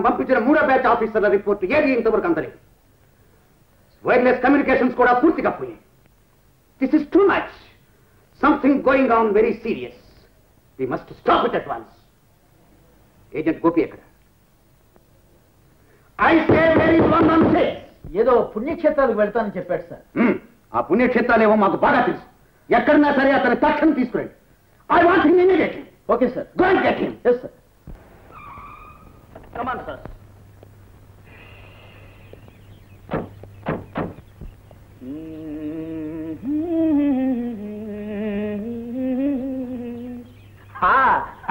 పంపించిన 3వ బ్యాచ్ ఆఫీసర్ల రిపోర్ట్ ఏది ఇంతవరకు అందలేదు. వైర్లెస్ కమ్యూనికేషన్స్ కూడా పూర్తిగా పోయాయి. This is too much. Something going on very serious. We must stop it at once. Agent Gopi ఎక్కడ? I say where is 116. ఏదో పుణ్యక్షేత్రాలకు వెళ్తానని చెప్పాడు సార్. ఆ పుణ్యక్షేత్రాలేమో మాకు బాగా తెలుసు. ఎక్కడన్నా సరే అతని తక్షణం తీసుకురండి. I want him immediately. Okay sir. Go and get him. Yes sir. Come on sir.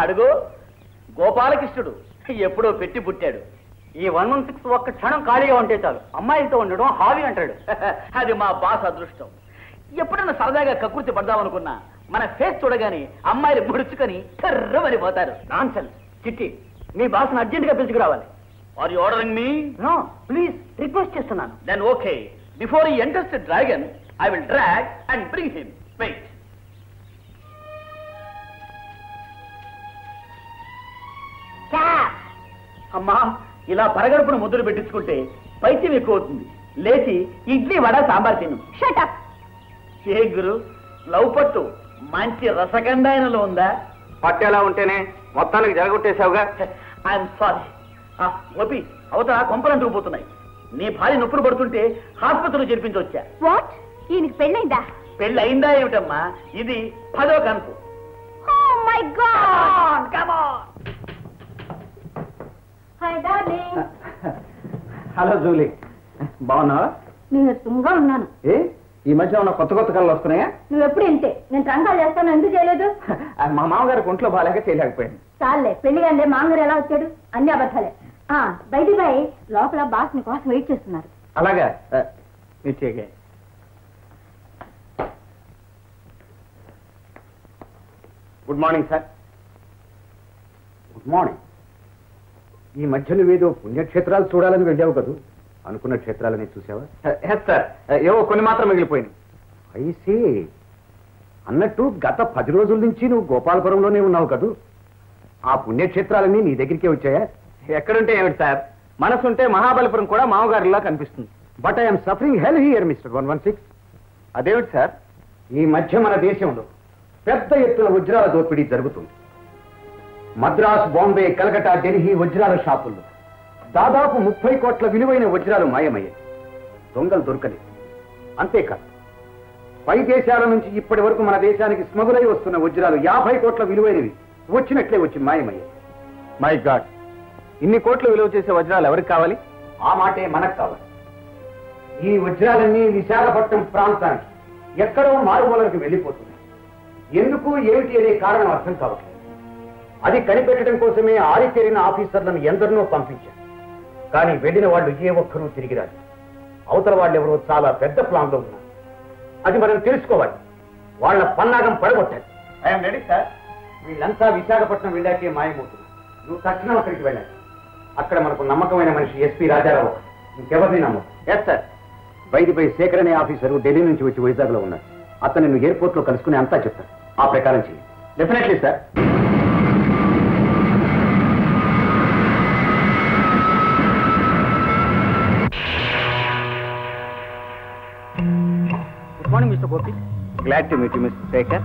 అడుగు. గోపాలకృష్ణుడు ఎప్పుడో పెట్టి పుట్టాడు. ఈ 116 ఒక్క క్షణం ఖాళీగా ఉంటే చాలు అమ్మాయిలతో ఉండడం హాబీ అంటాడు. అది మా బాస్ అదృష్టం. ఎప్పుడైనా సరదాగా కకృతి పడదామనుకున్నా మన ఫేస్ చూడగానే అమ్మాయిలు ముడుచుకొని కర్రమని పోతారు. నాన్సెన్స్. చిట్టి, మీ బాస్ని అర్జెంటుగా పిలుచుకురావాలి. Are you ordering me? No, please, request చేస్తున్నాను. Then okay. Before he enters the dragon I will drag and bring him. Wait. అమ్మా, ఇలా పరగడుపును ముద్దులు పెట్టించుకుంటే పైత్యం ఎక్కువ అవుతుంది. లేచి ఇడ్లీ వడ సాంబార్ తిను. Shut up. ఏ గురు, లవ్ పట్టు మంచి రసగంధాయనలో ఉందా? పట్టేలా ఉంటేనే మొత్తానికి జరగొట్టేశావుగా. I'm sorry. గోపి, అవతల కొంపలంటూ పోతున్నాయి. నీ భార్య నొప్పులు పడుతుంటే హాస్పిటల్లో చేర్పించవచ్చా? వాట్? ఈయనకి పెళ్ళైందా? పెళ్ళి అయిందా ఏమిటమ్మా? ఇది 10వ కనుపు. Oh my god. Come on. Hi darling. Hello Julie, బాగున్నావా? నీరసంగా ఉన్నాను. ఈ మధ్య ఉన్న కొత్త కొత్త కళలు వస్తున్నాయా? నువ్వు ఎప్పుడు ఇంతే. నేను ట్రంకాలు చేస్తాను, ఎందుకు చేయలేదు? మా మామగారికి ఒంట్లో బాగాలేక చేయలేకపోయాను. చాలే, పెళ్లి అంటే మామగారు ఎలా వచ్చాడు? అన్ని అబద్ధాలే. బయటి బాయ్ లోపల బాస్ ని కోసం వెయిట్ చేస్తున్నారు. అలాగా, నిశ్చయగా. Good morning sir. Good morning. ఈ మధ్య నువ్వేదో పుణ్యక్షేత్రాలు చూడాలని వెళ్ళావు కదూ? అనుకున్న క్షేత్రాలని చూసావా? ఎస్ సార్, ఏవో కొన్ని మాత్రం మిగిలిపోయింది. ఐసీ. అన్నట్టు గత 10 రోజుల నుంచి నువ్వు గోపాలపురంలోనే ఉన్నావు కదూ? ఆ పుణ్యక్షేత్రాలన్నీ నీ దగ్గరికే వచ్చాయా? ఎక్కడుంటే ఏమిటి సార్, మనసుంటే మహాబలిపురం కూడా మామగారిలా కనిపిస్తుంది. But I'm suffering hell here mister 116. అదేమిటి సార్? ఈ మధ్య మన దేశంలో పెద్ద ఎత్తున వజ్రాల దోపిడీ జరుగుతుంది. మద్రాస్, బాంబే, కలకటా, ఢిల్లీ వజ్రాల షాపుల్లో దాదాపు 30 కోట్ల విలువైన వజ్రాలు మాయమయ్యాయి. దొంగలు దొరకలేదు. అంతేకాదు, పై దేశాల నుంచి ఇప్పటి వరకు మన దేశానికి స్మగులై వస్తున్న వజ్రాలు 50 కోట్ల విలువైనవి వచ్చినట్లే వచ్చి మాయమయ్యాయి. మై గాడ్, ఇన్ని కోట్ల విలువ చేసే వజ్రాలు ఎవరికి కావాలి? ఆ మాటే మనకు కావాలి. ఈ వజ్రాలన్నీ విశాఖపట్నం ప్రాంతానికి ఎక్కడో మారుమూలకు వెళ్ళిపోతున్నాయి. ఎందుకు ఏమిటి అనే కారణం అర్థం కావట్లేదు. అది కనిపెట్టడం కోసమే ఆరితేరిన ఆఫీసర్లను ఎందరినో పంపించారు. కానీ వెళ్ళిన వాళ్ళు ఏ ఒక్కరూ తిరిగి రాదు. అవతల వాళ్ళు ఎవరో చాలా పెద్ద ప్లాన్లో ఉన్నారు. అది మనం తెలుసుకోవాలి. వాళ్ళ పన్నాగం పడగొట్టాలి. I'm ready sir. వీళ్ళంతా విశాఖపట్నం వెళ్ళాకే మాయమవుతున్నారు. నువ్వు తక్షణం అక్కడికి వెళ్ళాలి. అక్కడ మనకు నమ్మకమైన మనిషి ఎస్పీ రాజారావు, ఇంకెవరిని నమ్మకం. Yes sir. బయటిపై శేఖర్ అనే ఆఫీసరు ఢిల్లీ నుంచి వచ్చి వైజాగ్లో ఉన్నారు. అతను నువ్వు ఎయిర్పోర్ట్లో కలుసుకుని అంతా చెప్తాను. ఆ ప్రకారం చేయి. Definitely sir. Good morning mister Gopi. Glad to meet you mister Shekhar.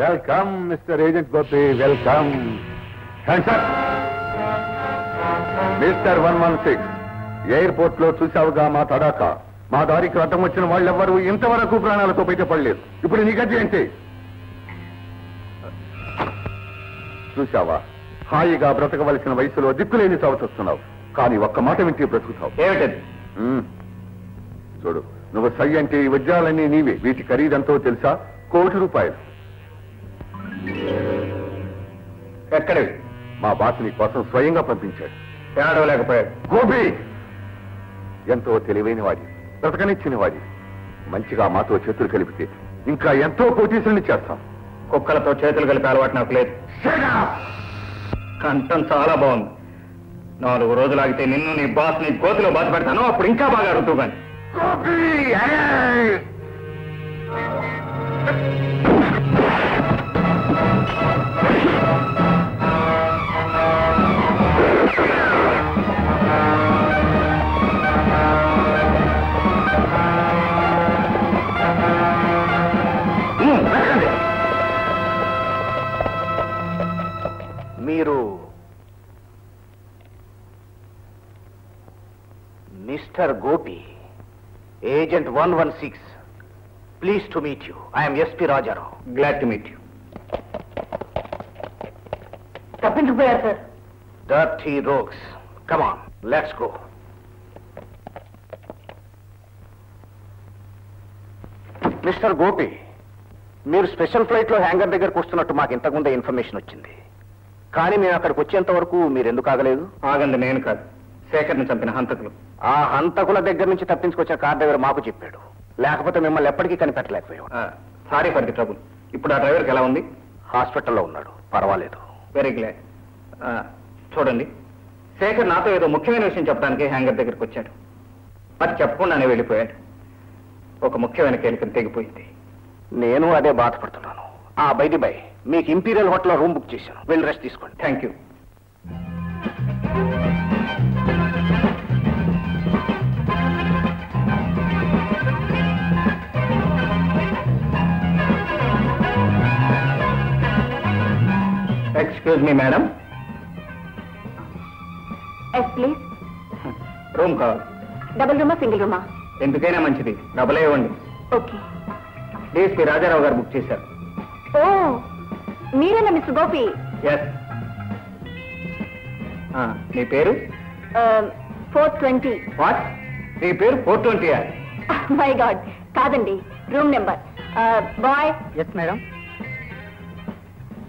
Welcome mister agent Gopi, welcome. Mister 116, airport లో చూసావుగా మా తడాక. మా దారికి అడ్డం వచ్చిన వాళ్ళెవ్వరూ ఇంతవరకు ప్రాణాలతో బయటపడలేదు. ఇప్పుడు నీ గది ఏంటి? చూసావా, హాయిగా బ్రతకవలసిన వయసులో దిక్కులేని చవచొస్తున్నావు. కానీ ఒక్క మాట వింటే బ్రతుకుతావు. ఏమిటది? చూడు, నువ్వు సై అంటే ఈ వజ్రాలన్నీ నీవే. వీటి ఖరీదంతో తెలుసా? ₹1,00,00,000. ఎక్కడవి? మా బాస్ నీ కోసం స్వయంగా పంపించాడు. ఏడవలేకపోయాడు. గోపి ఎంతో తెలివైన వాడి, బ్రతకనిచ్చిన వాడి. మంచిగా మాతో చేతులు కలిపితే ఇంకా ఎంతో కోటీసుల్ని చేస్తాం. కుక్కలతో చేతులు కలిపే అలవాటు నాకు లేదు. కంఠం చాలా బాగుంది. 4 రోజులు ఆగితే నిన్ను నీ బాస్ ని కోతిలో బాధ పెడతాను. అప్పుడు ఇంకా బాగా అడుగుతూ కానీ. మీరు mister Gopi, agent 116. Please to meet you. I'm SP Rajarao. Glad to meet you. తప్పించుకుపోయారు sir. Dirty rogues. Come on, let's go. Mister Gopi, మీరు స్పెషల్ ఫ్లైట్ లో హ్యాంగర్ దగ్గరకు వస్తున్నట్టు మాకు ఇంతకుముందే ఇన్ఫర్మేషన్ వచ్చింది. కానీ మేము అక్కడికి వచ్చేంత వరకు మీరు ఎందుకు ఆగలేదు? ఆగండి నేను కాదు, శేఖర్ని చంపిన హంతకులు. ఆ హంతకుల దగ్గర నుంచి తప్పించుకొచ్చిన కార్ డ్రైవర్ మాకు చెప్పాడు. లేకపోతే మిమ్మల్ని ఎప్పటికీ కనిపెట్టలేకపోయాం. Sorry for the trouble. ఇప్పుడు ఆ డ్రైవర్కి ఎలా ఉంది? హాస్పిటల్లో ఉన్నాడు, పర్వాలేదు. Very glad. చూడండి, శేఖర్ నాతో ఏదో ముఖ్యమైన విషయం చెప్పడానికి హ్యాంగర్ దగ్గరికి వచ్చాడు. అది చెప్పకుండానే వెళ్ళిపోయాడు. ఒక ముఖ్యమైన కీలకం తెగిపోయింది. నేను అదే బాధపడుతున్నాను. బై మీకు ఇంపీరియల్ హోటల్లో రూమ్ బుక్ చేశాను. వెళ్ళి రెస్ట్ తీసుకోండి. Thank you. Excuse me madam. Yes please. Room కావాలి. డబుల్ రూమా సింగిల్ రూమా? ఎందుకైనా మంచిది, డబలే ఇవ్వండి. ఓకే. డిఎస్పీ రాజారావు గారు బుక్ చేశారు. ఓ, మీరేనా మిస్టర్ గోపి? ఎస్. నీ పేరు? 420. వాట్? నీ పేరు 420? మై గాడ్, కాదండి, room number. Boy. Yes madam.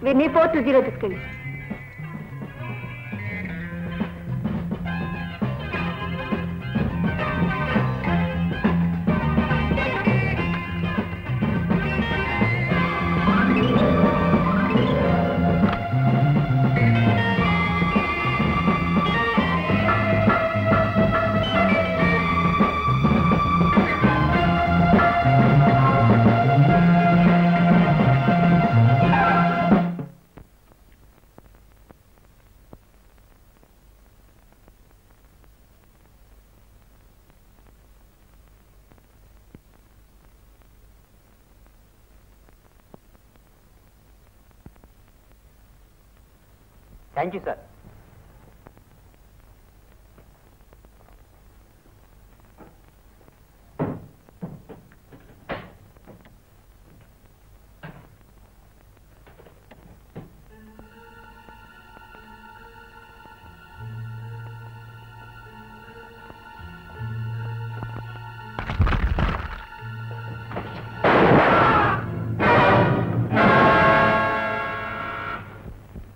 వీరిని 420 తీసుకెళ్ళి. Thank you sir.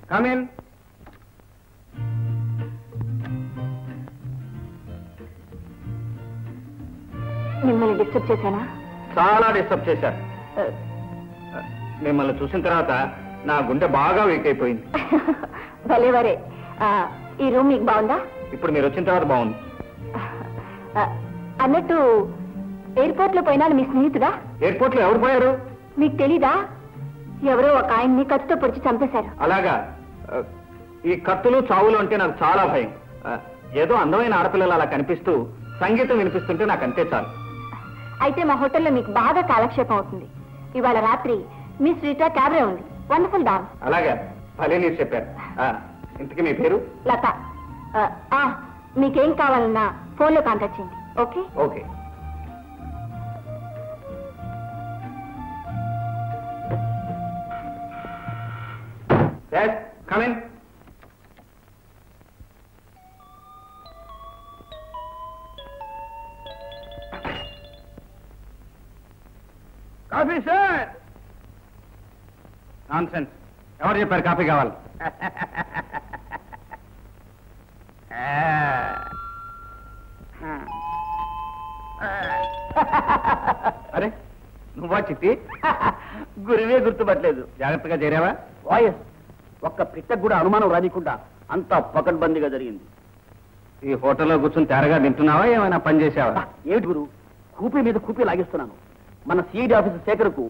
Come in. మిమ్మల్ని డిస్టర్బ్ చేశానా? చాలా డిస్టర్బ్ చేశారు. మిమ్మల్ని చూసిన తర్వాత నా గుండె బాగా వీక్ అయిపోయింది. భలేవరే. ఈ రూమ్ మీకు బాగుందా? ఇప్పుడు మీరు వచ్చిన తర్వాత బాగుంది. అన్నట్టు ఎయిర్పోర్ట్ లో పోయినా మీ స్నేహితుడా? ఎయిర్పోర్ట్ లో ఎవరు పోయారు? మీకు తెలీదా? ఎవరో ఒక ఆయన్ని కత్తితో పొడిచి చంపేశారు. అలాగా? ఈ కత్తులు చావులు అంటే నాకు చాలా భయం. ఏదో అందమైన ఆడపిల్లలు అలా కనిపిస్తూ సంగీతం వినిపిస్తుంటే నాకు అంతే చాలు. అయితే మా హోటల్లో మీకు బాగా కాలక్షేపం అవుతుంది. ఇవాళ రాత్రి మిస్ రీటా క్యాబ్రే ఉంది. Wonderful damn. అలాగా భలే మీరు చెప్పారు. ఇంతకీ మీ పేరు? లత. మీకేం కావాలన్నా ఫోన్లో కాంటాక్ట్ చేయండి. Okay okay. Come in. Coffee sir. Nonsense. ఎవరు చెప్పారు కాఫీ కావాలి? అరే నువ్వా చిట్టి? గురువే గుర్తుపట్టలేదు. జాగ్రత్తగా చేరావా? వాయస్ ఒక్క పిట్టకు కూడా అనుమానం రానికుండా అంతా పకడ్బందీగా జరిగింది. ఈ హోటల్లో కూర్చొని తేరగా తింటున్నావా, ఏమైనా పని చేసావా? ఏమిటి గురు, కూపీ మీద కూపీ లాగిస్తున్నాను. మన సిఐడి ఆఫీసర్ శేఖర్కు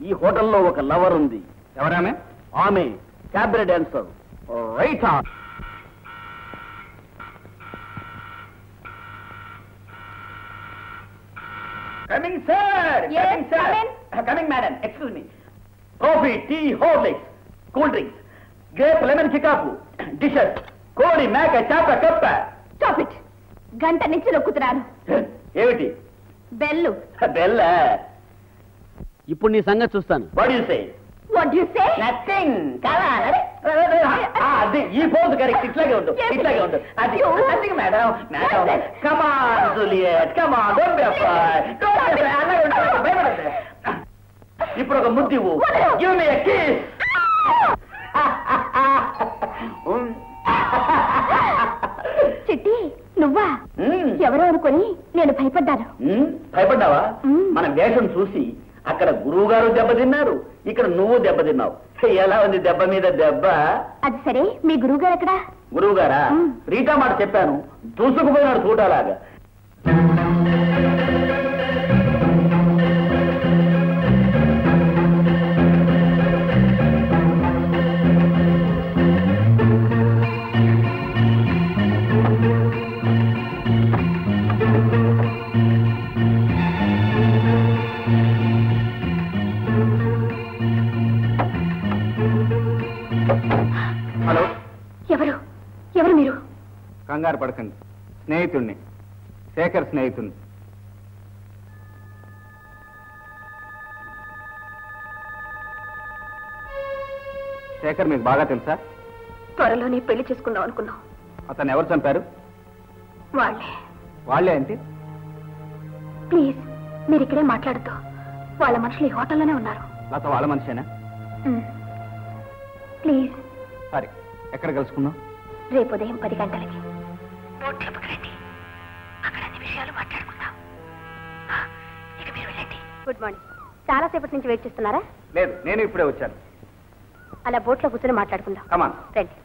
ఈ హోటల్లో ఒక లవర్ ఉంది. ఎవరామె? ఆమె cabaret dancer. Right on. Coming sir. Coming sir. Coming madam. Excuse me. Coffee, tea, Horlicks, cool drinks, grape, lemon చికాకు, డిషెస్, కోడి, మేక, చేప, కప్ప. Stop it. గంట నుంచి నొక్కుతున్నాను. ఏమిటి? బెల్లు. బెల్ల. ఇప్పుడు నీ సంగతి చూస్తాను. What you say? What you say? Nothing. కదా అది ఈ పోజ్ కరెక్ట్. ఇట్లాగే ఉండు, ఇట్లాగే ఉండు. అది nothing madam. Madam come on Juliet, come on. Don't be afraid. Don't be afraid. అలాగే ఉండు, భయపడద్దు. ఇప్పుడు ఒక ముద్దివు. గివ్ మీ ఎ కిస్. చిట్టి నువ్వా? ఎవరో అనుకొని నేను భయపడ్డాను. భయపడ్డావా? మన వేషం చూసి అక్కడ గురువు గారు దెబ్బతిన్నారు, ఇక్కడ నువ్వు దెబ్బతిన్నావు. ఎలా ఉంది దెబ్బ మీద దెబ్బ? అది సరే, మీ గురువు గారు ఎక్కడా? గురువు గారా? రీటా మాట చెప్పాను, దూసుకుపోయినాడు చూడాలాగా. హలో. ఎవరు మీరు? కంగారు పడకండి, స్నేహితుణ్ణి, శేఖర్ స్నేహితుణ్ణి. శేఖర్ మీకు బాగా తెలుసా? త్వరలోనే పెళ్లి చేసుకుందాం అనుకున్నాం. అతను ఎవరు చంపారు? వాళ్ళే ఏంటి? ప్లీజ్ మీరు ఇక్కడే మాట్లాడుతూ. వాళ్ళ మనుషులు ఈ హోటల్లోనే ఉన్నారు. లత వాళ్ళ మనిషేనా? ప్లీజ్. సరే, ఎక్కడ కలుసుకుందాం? రేపు ఉదయం 10 గంటలకి బోట్ క్లబ్కి రండి. అక్కడ అన్ని విషయాలు మాట్లాడుకుందాం. ఇక మీరు వెళ్ళండి. Good morning. చాలాసేపటి నుంచి వెయిట్ చేస్తున్నారా? లేదు, నేను ఇప్పుడే వచ్చాను. అలా బోట్లో కూర్చొని మాట్లాడుకుందాం. కమాన్. రండి.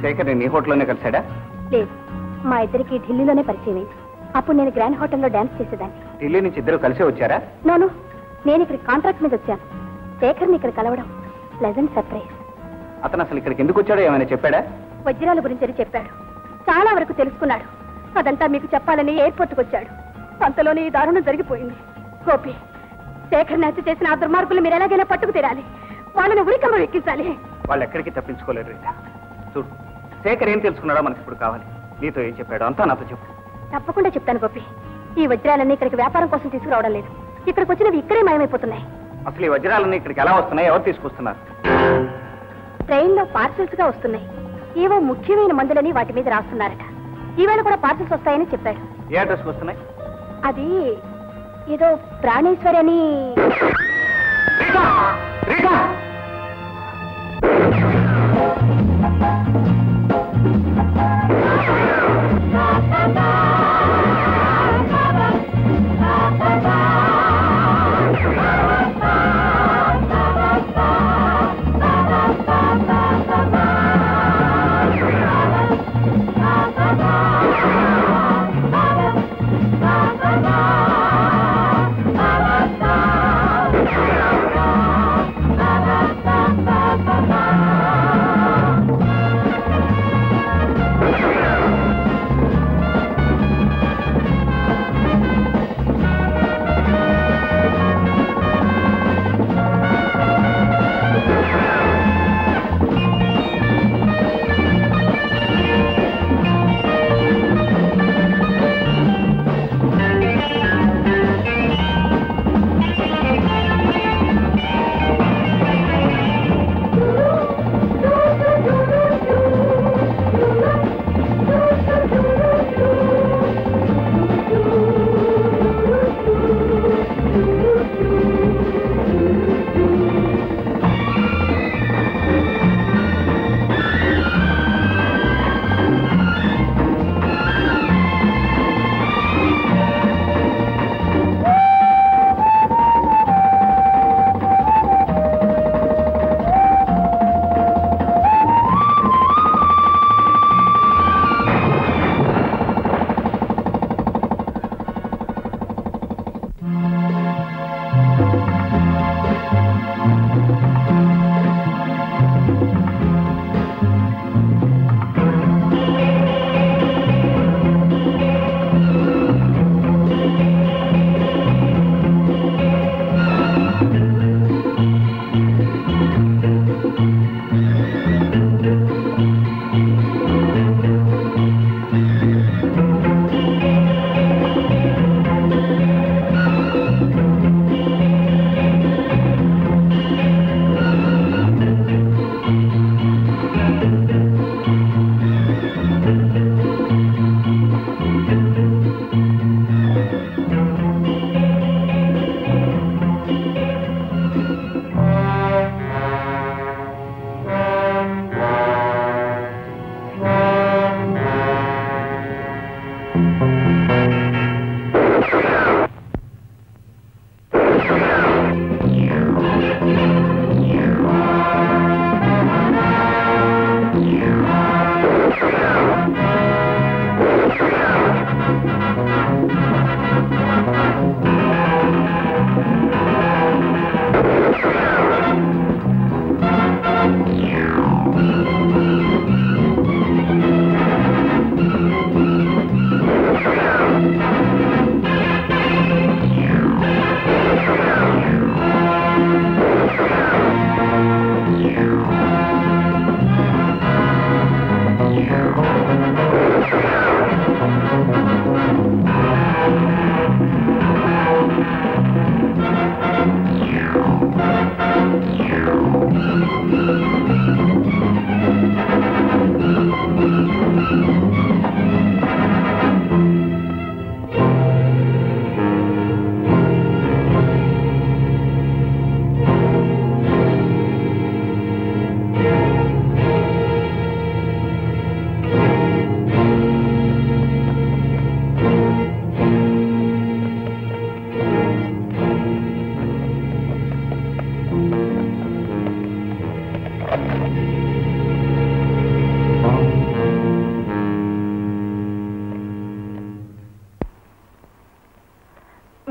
శేఖర్ నేను ఈ హోటల్లోనే కలిశాడా? లేదు, మా ఇద్దరికి ఢిల్లీలోనే పరిచయం. అప్పుడు నేను గ్రాండ్ హోటల్లో డాన్స్ చేసేదాన్ని. ఢిల్లీ నుంచి ఇద్దరు కలిసే వచ్చారా? నోను, నేను ఇక్కడ కాంట్రాక్ట్ మీద వచ్చాను. శేఖర్ని ఇక్కడ కలవడం ప్లెజెంట్ సర్ప్రైజ్. అతను అసలు ఇక్కడికి ఎందుకు వచ్చాడో ఏమైనా చెప్పాడా? వజ్రాల గురించి చెప్పాడు. చాలా వరకు తెలుసుకున్నాడు. అదంతా మీకు చెప్పాలని ఎయిర్పోర్ట్కి వచ్చాడు. అంతలోనే ఈ దారుణం జరిగిపోయింది. గోపి, శేఖర్ని హత్య చేసిన ఆ దుర్మార్గులు మీరు ఎలాగైనా పట్టుకు తీరాలి. వాళ్ళని ఉరికమ్మ ఎక్కించాలి. వాళ్ళు ఎక్కడికి తప్పించుకోలేరు రీటా. చూడు, శేఖర్ ఏం తెలుసుకున్నాడో మనకి ఇప్పుడు కావాలి. నీతో ఏం చెప్పాడో అంతా నాతో చెప్పు. తప్పకుండా చెప్తాను గోపి. ఈ వజ్రాలన్నీ ఇక్కడికి వ్యాపారం కోసం తీసుకురావడం లేదు. ఇక్కడికి వచ్చినవి ఇక్కడే మాయమైపోతున్నాయి. అసలు ఈ వజ్రాలన్నీ ఇక్కడికి ఎలా వస్తున్నాయి? ఎవరు తీసుకొస్తున్నారు? ట్రైన్లో పార్సల్స్ గా వస్తున్నాయి. ఏవో ముఖ్యమైన మందులని వాటి మీద రాస్తున్నారట. ఈవేళ కూడా పార్సల్స్ వస్తాయని చెప్పాడు. ఏ అడ్రస్కి వస్తున్నాయి? అది ఏదో ప్రాణేశ్వరి అని.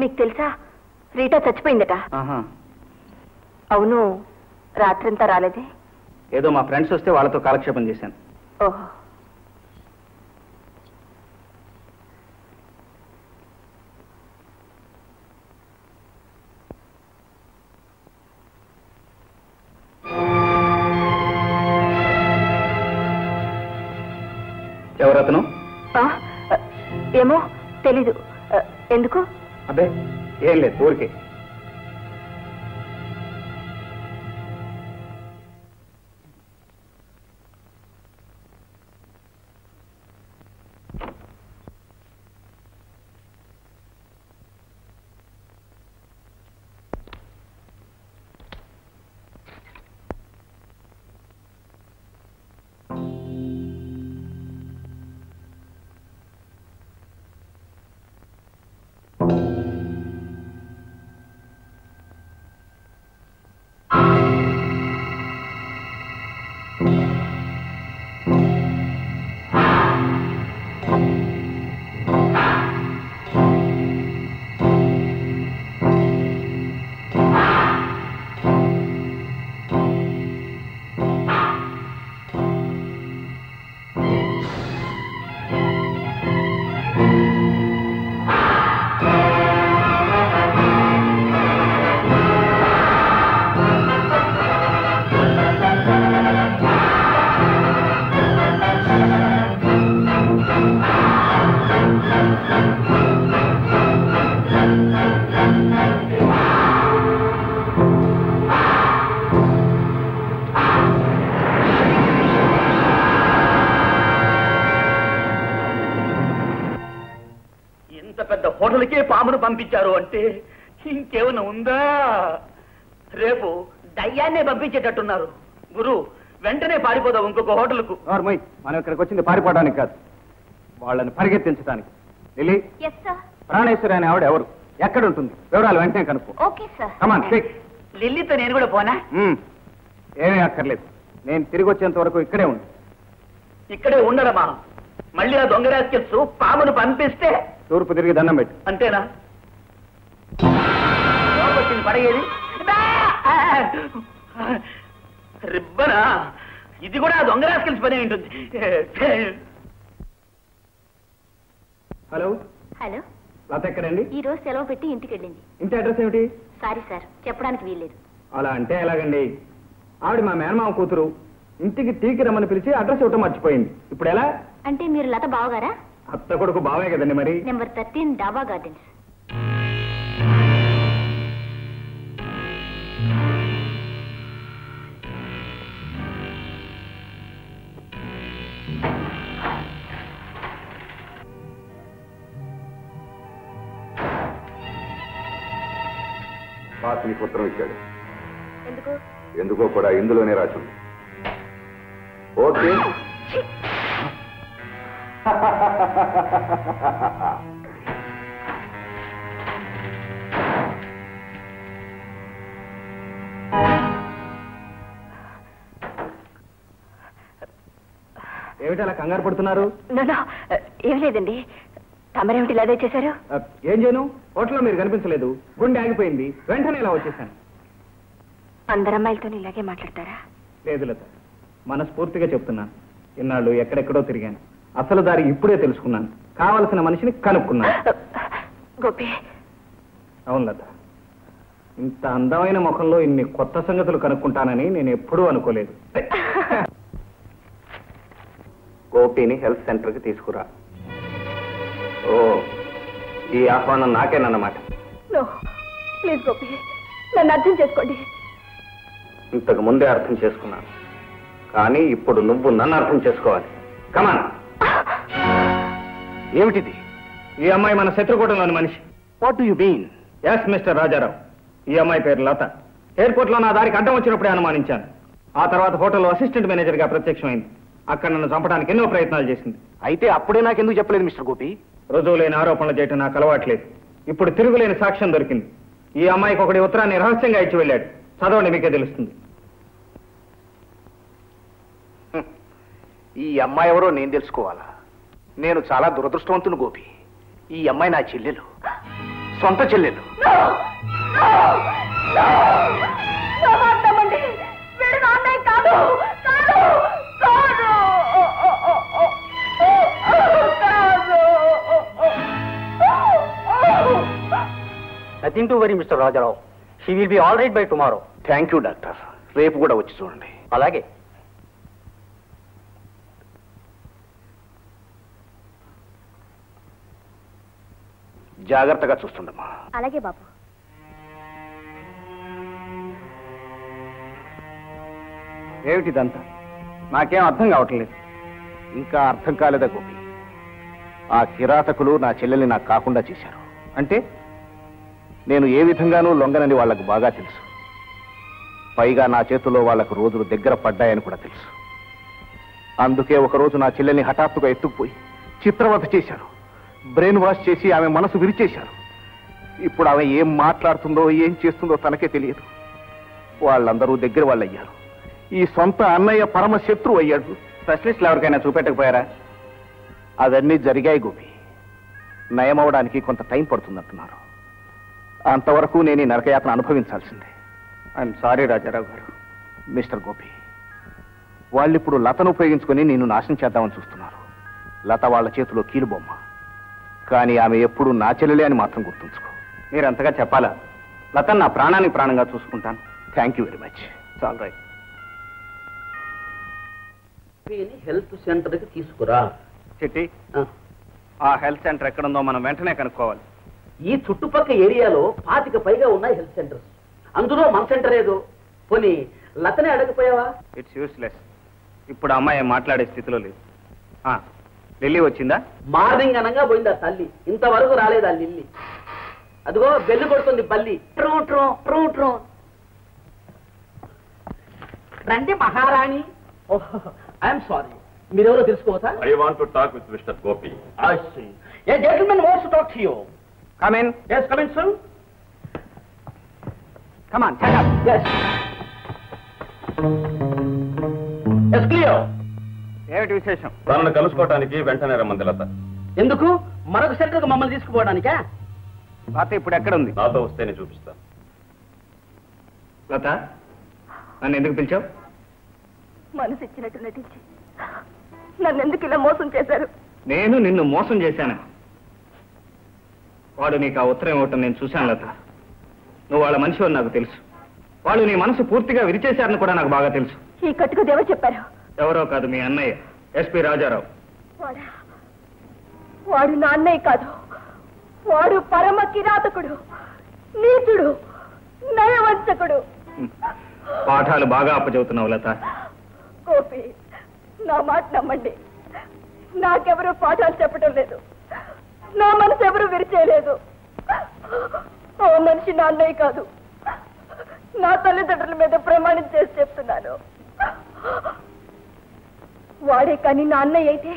మీకు తెలుసా రీటా చచ్చిపోయిందట. అవును, రాత్రంతా రాలేదే. ఏదో మా ఫ్రెండ్స్ వస్తే వాళ్ళతో కాలక్షేపం చేశాను. ఓహో. ఎవరతను? ఏమో తెలీదు. ఎందుకు? అదే ఏం లేదు, ఊరికే. హోటల్కే పామును పంపించారు అంటే ఇంకేమైనా ఉందా? రేపు దయ్యాన్నే పంపించేటట్టున్నారు. గురు, వెంటనే పారిపోదాం ఇంకొక హోటల్కు. మనం ఇక్కడికి వచ్చింది పారిపోవడానికి కాదు, వాళ్ళని పరిగెత్తించడానికి. లిల్లీ, ప్రాణేశ్వరి అనే ఆవిడ ఎవరు, ఎక్కడ ఉంటుంది, వివరాలు వెంటనే కనుక్కో. Okay sir. Come on, quick. లిల్లీతో నేను కూడా పోనా? ఏమీ అక్కర్లేదు, నేను తిరిగి వచ్చేంత వరకు ఇక్కడే ఉండు. ఇక్కడే ఉండడమా? మళ్ళీ ఆ దొంగ రాస్కెల్స్ పామును పంపిస్తే తూర్పు తిరిగి దండం పెట్టు. అంతేనా? అడిగేది? రిబ్బనా? ఇది కూడా దొంగ రాసుకెళ్ళి పని ఉంటుంది. హలో హలో, లత ఎక్కడండి? ఈ రోజు సెలవు పెట్టి ఇంటికి వెళ్ళింది. ఇంటి అడ్రస్ ఏమిటి? సారీ సార్, చెప్పడానికి వీల్లేదు. అలా అంటే ఎలాగండి? ఆవిడ మా మేనమామ కూతురు. ఇంటికి టీకి రమ్మని పిలిచి అడ్రస్ ఇవ్వటం మర్చిపోయింది. ఇప్పుడు ఎలా? అంటే మీరు లత బావగారా? అత్త కొడుకు బావే కదండి మరి. నెంబర్ 13 డాబా గార్డెన్స్. బాస్ నీకు ఉత్తరం ఇచ్చాడు. ఎందుకు? ఎందుకో కూడా ఇందులోనే రాసింది. ఓకే. ఏమిటి అలా కంగారు పడుతున్నారు? ఏం లేదండి. తమరేమిటి ఇలాగే చేశారు? ఏం చేయను, హోటల్లో మీరు కనిపించలేదు, గుండె ఆగిపోయింది, వెంటనే ఇలా వచ్చేసాను. అందరు అమ్మాయిలతో ఇలాగే మాట్లాడతారా? లేదు లత, మనస్ఫూర్తిగా చెప్తున్నాను. ఇన్నాళ్ళు ఎక్కడెక్కడో తిరిగాను, అసలు దారి ఇప్పుడే తెలుసుకున్నాను, కావలసిన మనిషిని కనుక్కున్నాను. గోపి. అవును లత, ఇంత అందమైన ముఖంలో ఇన్ని కొత్త సంగతులు కనుక్కుంటానని నేను ఎప్పుడూ అనుకోలేదు. గోపిని హెల్త్ సెంటర్కి తీసుకురా. ఓ, ఈ ఆహ్వానం నాకేనన్నమాట. ప్లీజ్ గోపి, నన్ను అర్థం చేసుకోండి. ఇంతకు ముందే అర్థం చేసుకున్నాను, కానీ ఇప్పుడు నువ్వు నన్ను అర్థం చేసుకోవాలి. కమాన్. ఏమిటిది? ఈ అమ్మాయి మన శత్రుకూటంలోని మనిషి. What do you mean? Yes mister Rajarao, ఈ అమ్మాయి పేరు లత. ఎయిర్పోర్ట్ లో నా దారికి అడ్డం వచ్చినప్పుడే అనుమానించాను. ఆ తర్వాత హోటల్లో అసిస్టెంట్ మేనేజర్ గా ప్రత్యక్షమైంది. అక్కడ నన్ను చంపడానికి ఎన్నో ప్రయత్నాలు చేసింది. అయితే అప్పుడే నాకెందుకు చెప్పలేదు మిస్టర్ గోపి? రుజువు లేని ఆరోపణలు చేయటం నాకు అలవాట్లేదు. ఇప్పుడు తిరుగులేని సాక్ష్యం దొరికింది. ఈ అమ్మాయికి ఒకటి ఉత్తరాన్ని రహస్యంగా ఇచ్చి వెళ్ళాడు. చదవండి, మీకే తెలుస్తుంది. ఈ అమ్మాయి ఎవరో నేను తెలుసుకోవాలా? నేను చాలా దురదృష్టవంతుని గోపి. ఈ అమ్మాయి నా చెల్లెలు, సొంత చెల్లెలు. Nothing to worry mister Rajarao. She will be all right by tomorrow. Thank you doctor. రేపు కూడా వచ్చి చూడండి. అలాగే. జాగ్రత్తగా చూస్తుండమ్మా. అలాగే బాబు. ఏమిటిదంతా? నాకేం అర్థం కావట్లేదు. ఇంకా అర్థం కాలేదా గోపి? ఆ కిరాతకులు నా చెల్లెల్ని నాకు కాకుండా చేశారు. అంటే నేను ఏ విధంగానూ లొంగనని వాళ్లకు బాగా తెలుసు. పైగా నా చేతుల్లో వాళ్లకు రోజులు దగ్గర పడ్డాయని కూడా తెలుసు. అందుకే ఒకరోజు నా చెల్లెల్ని హఠాత్తుగా ఎత్తుకుపోయి చిత్రవధ చేశారు. బ్రెయిన్ వాష్ చేసి ఆమె మనసు విరిచేశారు. ఇప్పుడు ఆమె ఏం మాట్లాడుతుందో ఏం చేస్తుందో తనకే తెలియదు. వాళ్ళందరూ దగ్గర వాళ్ళు అయ్యారు. ఈ సొంత అన్నయ్య పరమ శత్రువు అయ్యాడు. స్పెషలిస్టులు ఎవరికైనా చూపెట్టకపోయారా? అవన్నీ జరిగాయి గోపి. నయమవడానికి కొంత టైం పడుతుందంటున్నారు. అంతవరకు నేను ఈ నరకయాత్ర అనుభవించాల్సిందే. ఐఎమ్ సారీ రాజారావు గారు. మిస్టర్ గోపి, వాళ్ళిప్పుడు లతను ఉపయోగించుకొని నిన్ను నాశనం చేద్దామని చూస్తున్నారు. లత వాళ్ళ చేతిలో కీలుబొమ్మ. కానీ ఆమె ఎప్పుడు నా చెల్లెలే అని మాత్రం గుర్తుంచుకో. మీరు అంతగా చెప్పాలా? లతన్ నా ప్రాణానికి ప్రాణంగా చూసుకుంటాను. Thank you very much. All right. Health సెంటర్కి తీసుకురా. చిట్టి, ఆ హెల్త్ సెంటర్ ఎక్కడుందో మనం వెంటనే కనుక్కోవాలి. ఈ చుట్టుపక్కల ఏరియాలో 25 పైగా ఉన్నాయి హెల్త్ సెంటర్స్. అందులో మన సెంటర్ ఏదో. పోనీ లతనే అడగపోయావా? It's useless. ఇప్పుడు అమ్మాయి మాట్లాడే స్థితిలో లేదు. లిల్లీ వచ్చిందా? మార్నింగ్ అనగా పోయిందా తల్లి, ఇంతవరకు రాలేదా లిల్లీ? అదిగో బెల్లు కొడుతుంది బల్లి. True true true true. రండి మహారాణి. ఐఎమ్ సారీ, మీరెవరో తెలుసుకోవచ్చా? I want to talk with Mr. Gopi. I see. A gentleman wants to talk to you. Come in. Yes, come in, sir. Come on, shut up. Yes. Yes, clear. ఏమిటి విశేషం? తనను కలుసుకోవటానికి వెంటనే రమ్మంది లత. ఎందుకు? మరొక సెంటర్కి మమ్మల్ని తీసుకుపోవడానికా? లత ఇప్పుడు ఎక్కడ ఉంది? నాతో వస్తేనే చూపిస్తాను. లత, నన్ను ఎందుకు పిలిచావు? మనసు ఇచ్చినట్టు నటించి నన్ను ఎందుకు ఇలా మోసం చేశారు? నేను నిన్ను మోసం చేశాను. వాడు నీకు ఆ ఉత్తరం ఇవ్వటం నేను చూశాను లత. నువ్వు వాళ్ళ మనిషి అని నాకు తెలుసు. వాళ్ళు నీ మనసు పూర్తిగా విరిచేశారని కూడా నాకు బాగా తెలుసు. ఈ కట్టుకు దేవో చెప్పారు. ఎవరో కాదు, మీ అన్నయ్య ఎస్పీ రాజారావు. వాడు నా అన్నయ్య కాదు, వాడు పరమ కిరాతకుడు, నీచుడు, నయవంచకుడు. పాఠాలు బాగా అప్పచెబుతున్నావు లత. గోపి, నా మాట నమ్మండి. నాకెవరూ పాఠాలు చెప్పడం లేదు. నా మనసు ఎవరు విరిచేయలేదు. ఓ మనిషి నా అన్నయ్య కాదు. నా తల్లిదండ్రుల మీద ప్రమాణం చేసి చెప్తున్నాను. వాడే కానీ నా అన్నయ్య అయితే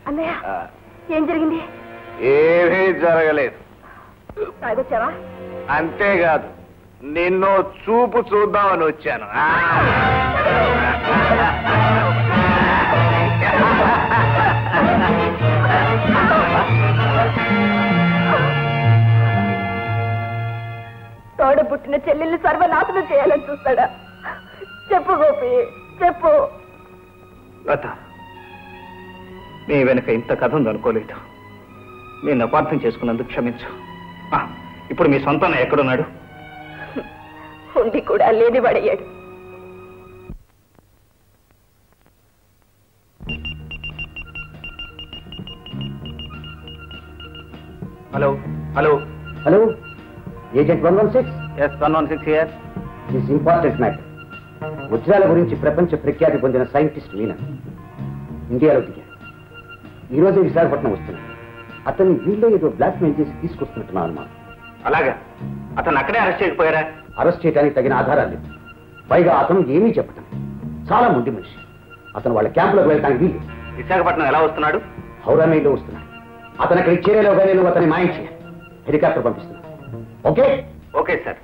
అన్నయ్య, ఏం జరిగింది? ఏమీ జరగలేదు. తాగొచ్చావా? అంతేకాదు, నిన్ను చూపు చూద్దామని వచ్చాను. తోడబుట్టిన చెల్లెల్ని సర్వనాశనం చేయాలని చూస్తాడా? చెప్పు గోపి, చెప్పు. లత, నీ వెనక ఇంత కథ ఉందనుకోలేదు. నేను అపార్థం చేసుకున్నందుకు క్షమించు. ఇప్పుడు మీ సొంతం ఎక్కడున్నాడు? ఉండి కూడా లేని పడయ్యాడు. Hello hello hello, agent 116. Yes, 116 here. This important matter. వజ్రాల గురించి ప్రపంచ ప్రఖ్యాతి పొందిన సైంటిస్ట్ మీనన్ ఇండియాలో దిగాడు. ఈ రోజే విశాఖపట్నం వస్తున్నాడు. అతన్ని వీళ్ళే ఏదో బ్లాక్ మెయిల్ చేసి తీసుకొస్తున్నట్టున్నా అనుమానం. అలాగా? అతను అక్కడే అరెస్ట్ చేయకపోయారా? అరెస్ట్ చేయడానికి తగిన ఆధారాలు లేవు. పైగా అతను ఏమీ చెప్పటం చాలా మొండి మనిషి. అతను వాళ్ళ క్యాంపులోకి వెళ్ళడానికి వీలు. విశాఖపట్నం ఎలా వస్తున్నాడు? హౌరా మెయిల్లో వస్తున్నాడు. అతను అక్కడికి చేరేలోగానే నువ్వు అతన్ని మాయం చేయాలి. హెలికాప్టర్ పంపిస్తున్నాను. Okay? Okay sir.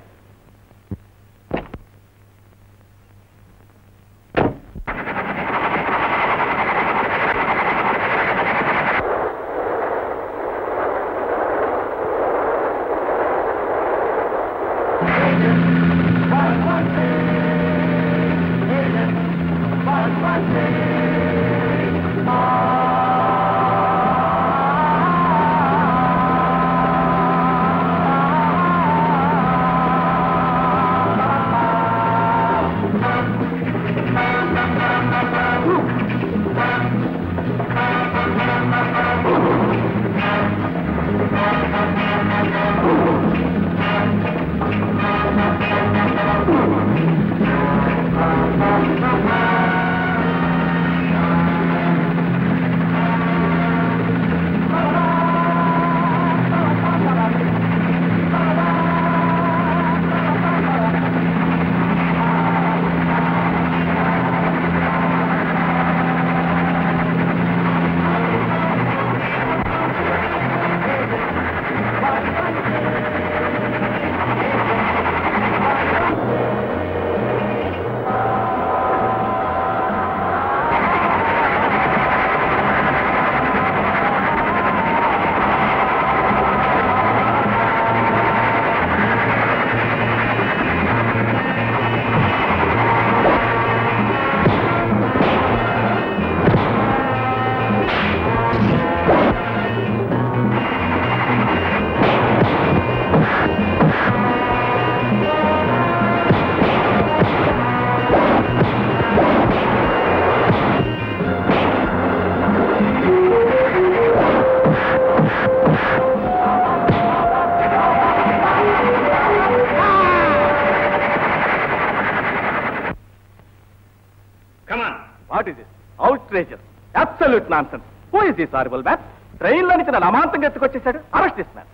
Absolute nonsense. Who is this horrible man? ట్రైన్లో నుంచి నన్ను అమాంతంగా ఎత్తుకొచ్చేశాడు. అరెస్ట్ చేస్తున్నాను.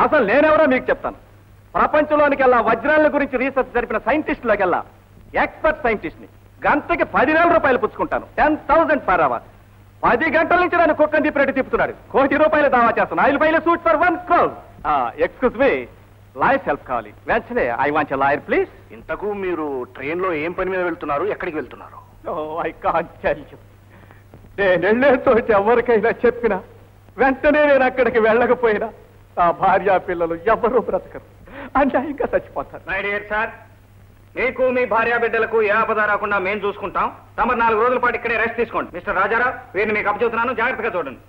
అసలు నేనెవరో మీకు చెప్తాను. ప్రపంచంలోనికెల్లా వజ్రాల గురించి రీసెర్చ్ జరిపిన సైంటిస్టులకెల్లా ఎక్స్పర్ట్ సైంటిస్ట్ ని. గంటకి 10,000 రూపాయలు పుచ్చుకుంటాను. 10,000 పర్ అవర్. 10 గంటల నుంచి నన్ను కుక్కని తిప్పినట్టు తిప్పుతున్నాడు. ₹1,00,00,000 దావా చేస్తాను. I will file a suit for 1 crore. Excuse me, lawyers help కావాలి. వెంటనే I want a lawyer please. ఇంతకు మీరు ట్రైన్లో ఏం పని మీద వెళ్తున్నారు? ఎక్కడికి వెళ్తున్నారు? I can't tell you. నేను వెళ్ళే తోటి ఎవరికైనా చెప్పినా వెంటనే నేను అక్కడికి వెళ్ళకపోయినా ఆ భార్య పిల్లలు ఎవరూ బ్రతకరు, అన్యాయంగా చచ్చిపోతారు. మై డియర్ సార్, మీకు మీ భార్య బిడ్డలకు ఏ ఆపద రాకుండా మేము చూసుకుంటాం. తమరు 4 రోజుల పాటు ఇక్కడే రెస్ట్ తీసుకోండి. మిస్టర్ రాజారావు, వీరిని మీకు అప్పచెబుతున్నాను, జాగ్రత్తగా చూడండి.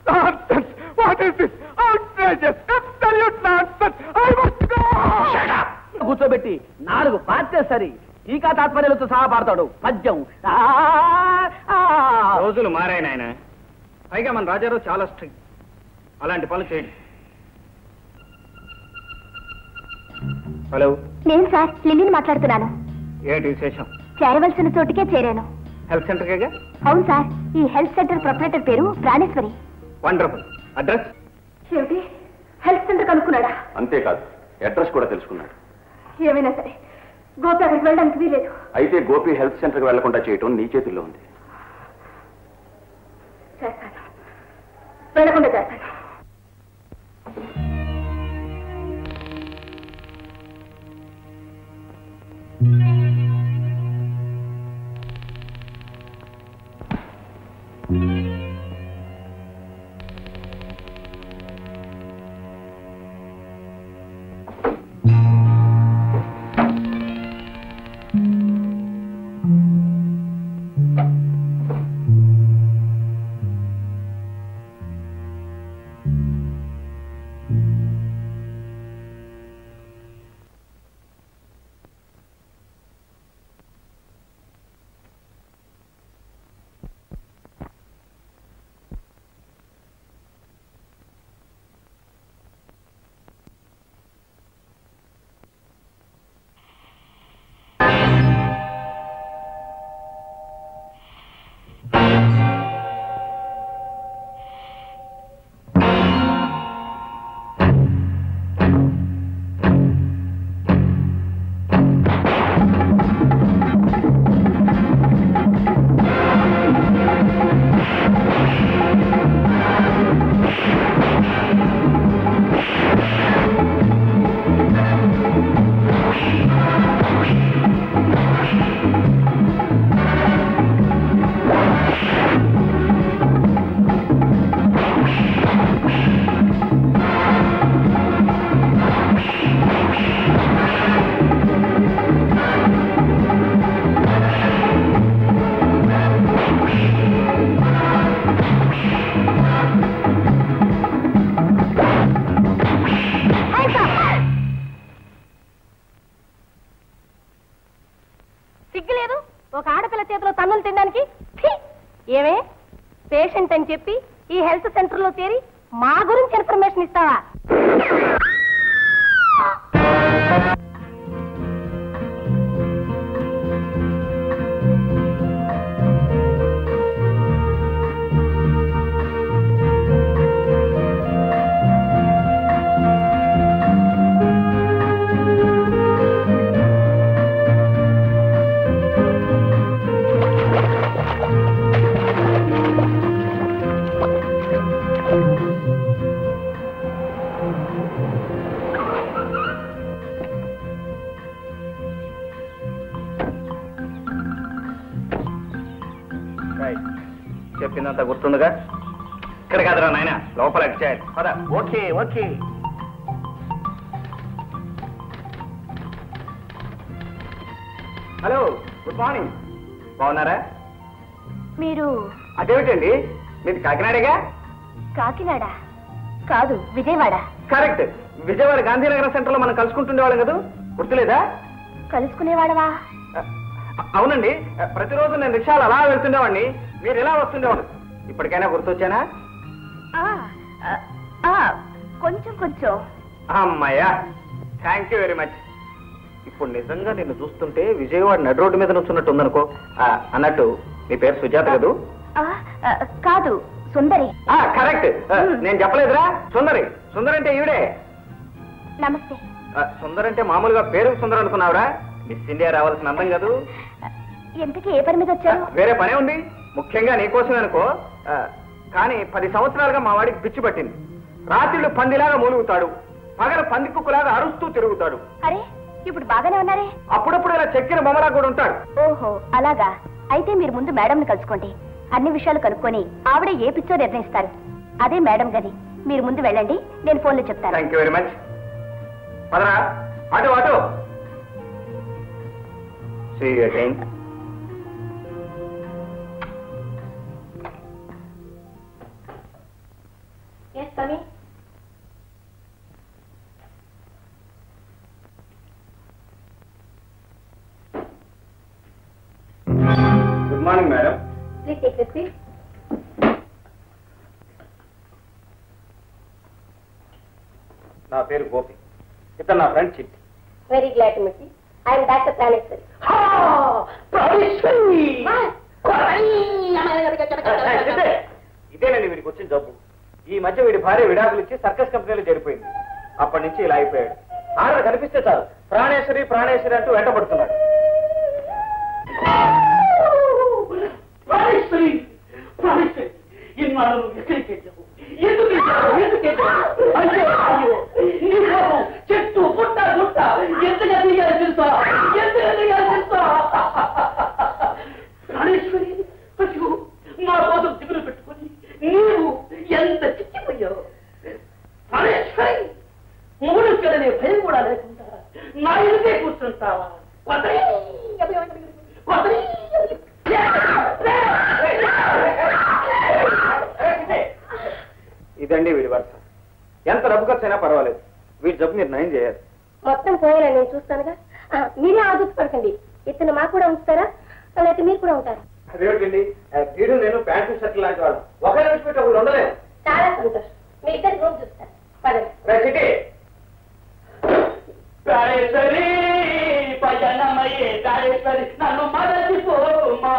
కూర్చోబెట్టి 4 పార్టీ సరి టీకా తాత్పర్యాలతో సహా పాడతాడు పద్యం. రోజులు మారాయి నాయన. పైగా మన రాజారావు చాలా స్ట్రిక్ట్. అలాంటి పనులు చేయండి. హలో, నేను సార్ లిల్లీని మాట్లాడుతున్నాను. ఏంటి విశేషం? చేరవలసిన చోటుకే చేరాను. హెల్త్ సెంటర్కేగా? అవును సార్, ఈ హెల్త్ సెంటర్ ప్రొపరేటర్ పేరు ప్రాణేశ్వరి. వండర్ఫుల్. అడ్రస్? ఏమిటి, హెల్త్ సెంటర్ కనుక్కున్నాడా? అంతేకాదు, అడ్రస్ కూడా తెలుసుకున్నాడు. ఏమైనా సరే గోపి అక్కడికి వెళ్ళడానికి వీలేదు. అయితే గోపి హెల్త్ సెంటర్కి వెళ్లకుండా చేయటం నీ చేతుల్లో ఉంది. చేస్తాను, వెళ్ళకుండా చేస్తాను. ఏమే పేషెంట్ అని చెప్పి ఈ హెల్త్ సెంటర్ లో చేరి మా గురించి ఇన్ఫర్మేషన్ ఇస్తావా? చెప్పిందంతా గుర్తుండగా? ఇక్కడ కాదురా నాయన, లోపలికి చేయాలి. పద. Okay okay. Hello, good morning. బాగున్నారా? మీరు అదేమిటండి, మీది కాకినాడేగా? కాకినాడ కాదు, విజయవాడ. కరెక్ట్. విజయవాడ గాంధీనగర్ సెంటర్ లో మనం కలుసుకుంటుండేవాళ్ళం కదా, గుర్తులేదా? కలుసుకునేవాడవా? అవునండి, ప్రతిరోజు నేను రిక్షాలు అలా వెళ్తుండేవాడిని, మీరు ఇలా వస్తుండేవాడు. ఇప్పటికైనా గుర్తొచ్చానా? కొంచెం కొంచెం. అమ్మాయ్యా, థ్యాంక్ యూ వెరీ మచ్. ఇప్పుడు నిజంగా నిన్ను చూస్తుంటే విజయవాడ నడి రోడ్డు మీద నుంచున్నట్టు ఉందనుకో. అన్నట్టు నీ పేరు సుజాత కదూ? కాదు, సుందరి. కరెక్ట్. నేను చెప్పలేదురా, సుందరి. సుందరి అంటే ఈవిడే. నమస్తే. సుందర్ అంటే మామూలుగా పేరు సుందర్ అనుకున్నావురా? మిస్ ఇండియా రావాల్సిన అందం కదూ. ఎంతకీ ఏ పని మీద వచ్చారు? వేరే పనే ఉంది, ముఖ్యంగా నీకోసమే అనుకో. కానీ 10 సంవత్సరాలుగా మా వాడికి పిచ్చి పట్టింది. రాత్రిళ్ళు పందిలాగా మూలుగుతాడు, పగలు పంది కుక్కులాగా అరుస్తూ తిరుగుతాడు. అరే, ఇప్పుడు బాగానే ఉన్నారే? అప్పుడప్పుడు ఇలా చెక్కిన బొమ్మలా కూడా ఉంటాడు. ఓహో, అలాగా. అయితే మీరు ముందు మేడంని కలుసుకోండి. అన్ని విషయాలు కనుక్కొని ఆవిడే ఏ పిచ్చో నిర్ణయిస్తారు. అదే మేడం గది. మీరు ముందు వెళ్ళండి, నేను ఫోన్లో చెప్తాను. Thank you very much. పదరా, అటు అటు. See you again. Yes, Tommy. Good morning madam. Please take the seat. నా పేరు గోపి. ఇతను నా ఫ్రెండ్ చిట్టి. Very glad to meet you. I am Dr. Praneshwari. ఇదేనండి వీడికి వచ్చిన జబ్బు. ఈ మధ్య వీడి భార్య విడాకులు ఇచ్చి సర్కస్ కంపెనీలో చేరిపోయింది. అప్పటి నుంచి ఇలా అయిపోయాడు. ఆడ కనిపిస్తే చాలు ప్రాణేశ్వరి ప్రాణేశ్వరి అంటూ వెంటబడుతున్నాడు. చెట్టు పుట్ట గుట్ట ఎంతగా తెలుసా, ప్రాణేశ్వరి మా కోసం దిగులు పెట్టుకుని నీవు ఎంత చిక్కిపోయావు. ప్రాణేశ్వరి మూడు కదనే భయం కూడా లేకుండా నా ఇంటే కూర్చుంటావా? ఇదండి వీడి వరుస. ఎంత డబ్బు ఖర్చు అయినా పర్వాలేదు, వీడి జబ్బు మీరు నయం చేయాలి. మొత్తం పోయాలని నేను చూస్తానుగా. మీరే ఆదుపడకండి. ఇతను మాకు కూడా ఉంచుతారా, లేకపోతే మీరు కూడా ఉంటారా? అదేమిటండి, వీడు నేను ప్యాంటు షర్ట్ లాంటి వాళ్ళు ఒకరి నుంచి పెట్టి ఒకరు ఉండలేము. చాలా సంతోషం. మీ ఇద్దరు రూమ్ చూస్తాను. పదండి. ప్రాణేశ్వరి పయనమయ్యే ప్రాణేశ్వరి నన్ను మరచిపోమా.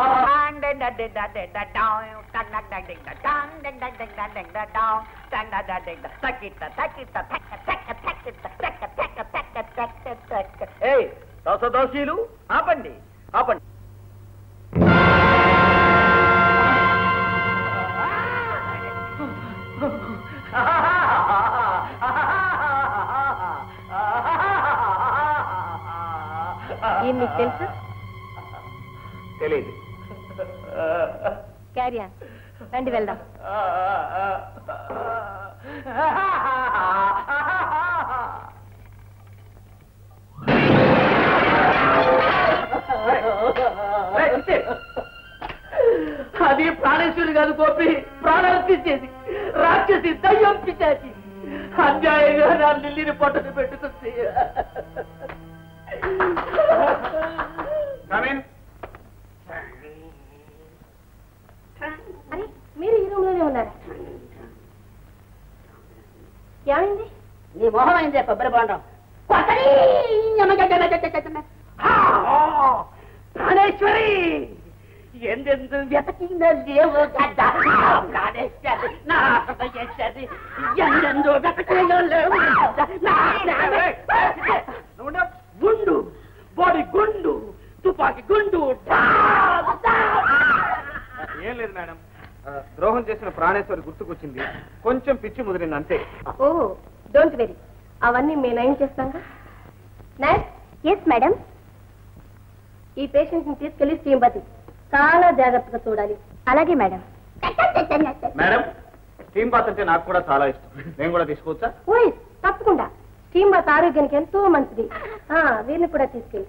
దోషదోషీలు ఆపండి ఆపండి. మీకు తెలుసు? తెలియదు. Carry on. రండి వెళ్దాం. అది ప్రాణేశ్వరి కాదు గోపి, ప్రాణాలు తీసేది రాక్షసి, దయ్యం పిచ్చాచి. అన్యాయంగా నా లిల్లిని పొట్టను పెట్టుకుంది. అరే, మీరు ఈ రూమ్ లోనే ఉన్నారా? ఏమైంది? నీ మొహం అయిందే కొబ్బరి బాండం. ప్రాణేశ్వరి ఎందెందు వెతకిందో లేవో గడ్డ. ప్రాణేశ్వరి నా హృదయేశ్వరి ఎందెందు వెతకిందో లేవు గుండు, బోడి గుండు, తుపాకి గుండు. ఏం లేదు మేడం, ద్రోహం చేసిన ప్రాణేశ్వరి గుర్తుకొచ్చింది. కొంచెం పిచ్చి ముదిరింది అంతే. ఓ, డోంట్ వెరీ. అవన్నీ మేము నయం చేస్తాం. Yes madam. ఈ పేషెంట్ ని తీసుకెళ్లి శ్రీమతి చాలా జాగ్రత్తగా చూడాలి. అలాగే మేడం. మేడం, స్టీమ్ బాత్ అంటే నాకు కూడా చాలా ఇష్టం. నేను కూడా తీసుకోవచ్చా? ఓయ్, తప్పకుండా. స్టీమ్ బాత్ ఆరోగ్యానికి ఎంతో మంచిది. వీరిని కూడా తీసుకెళ్ళి.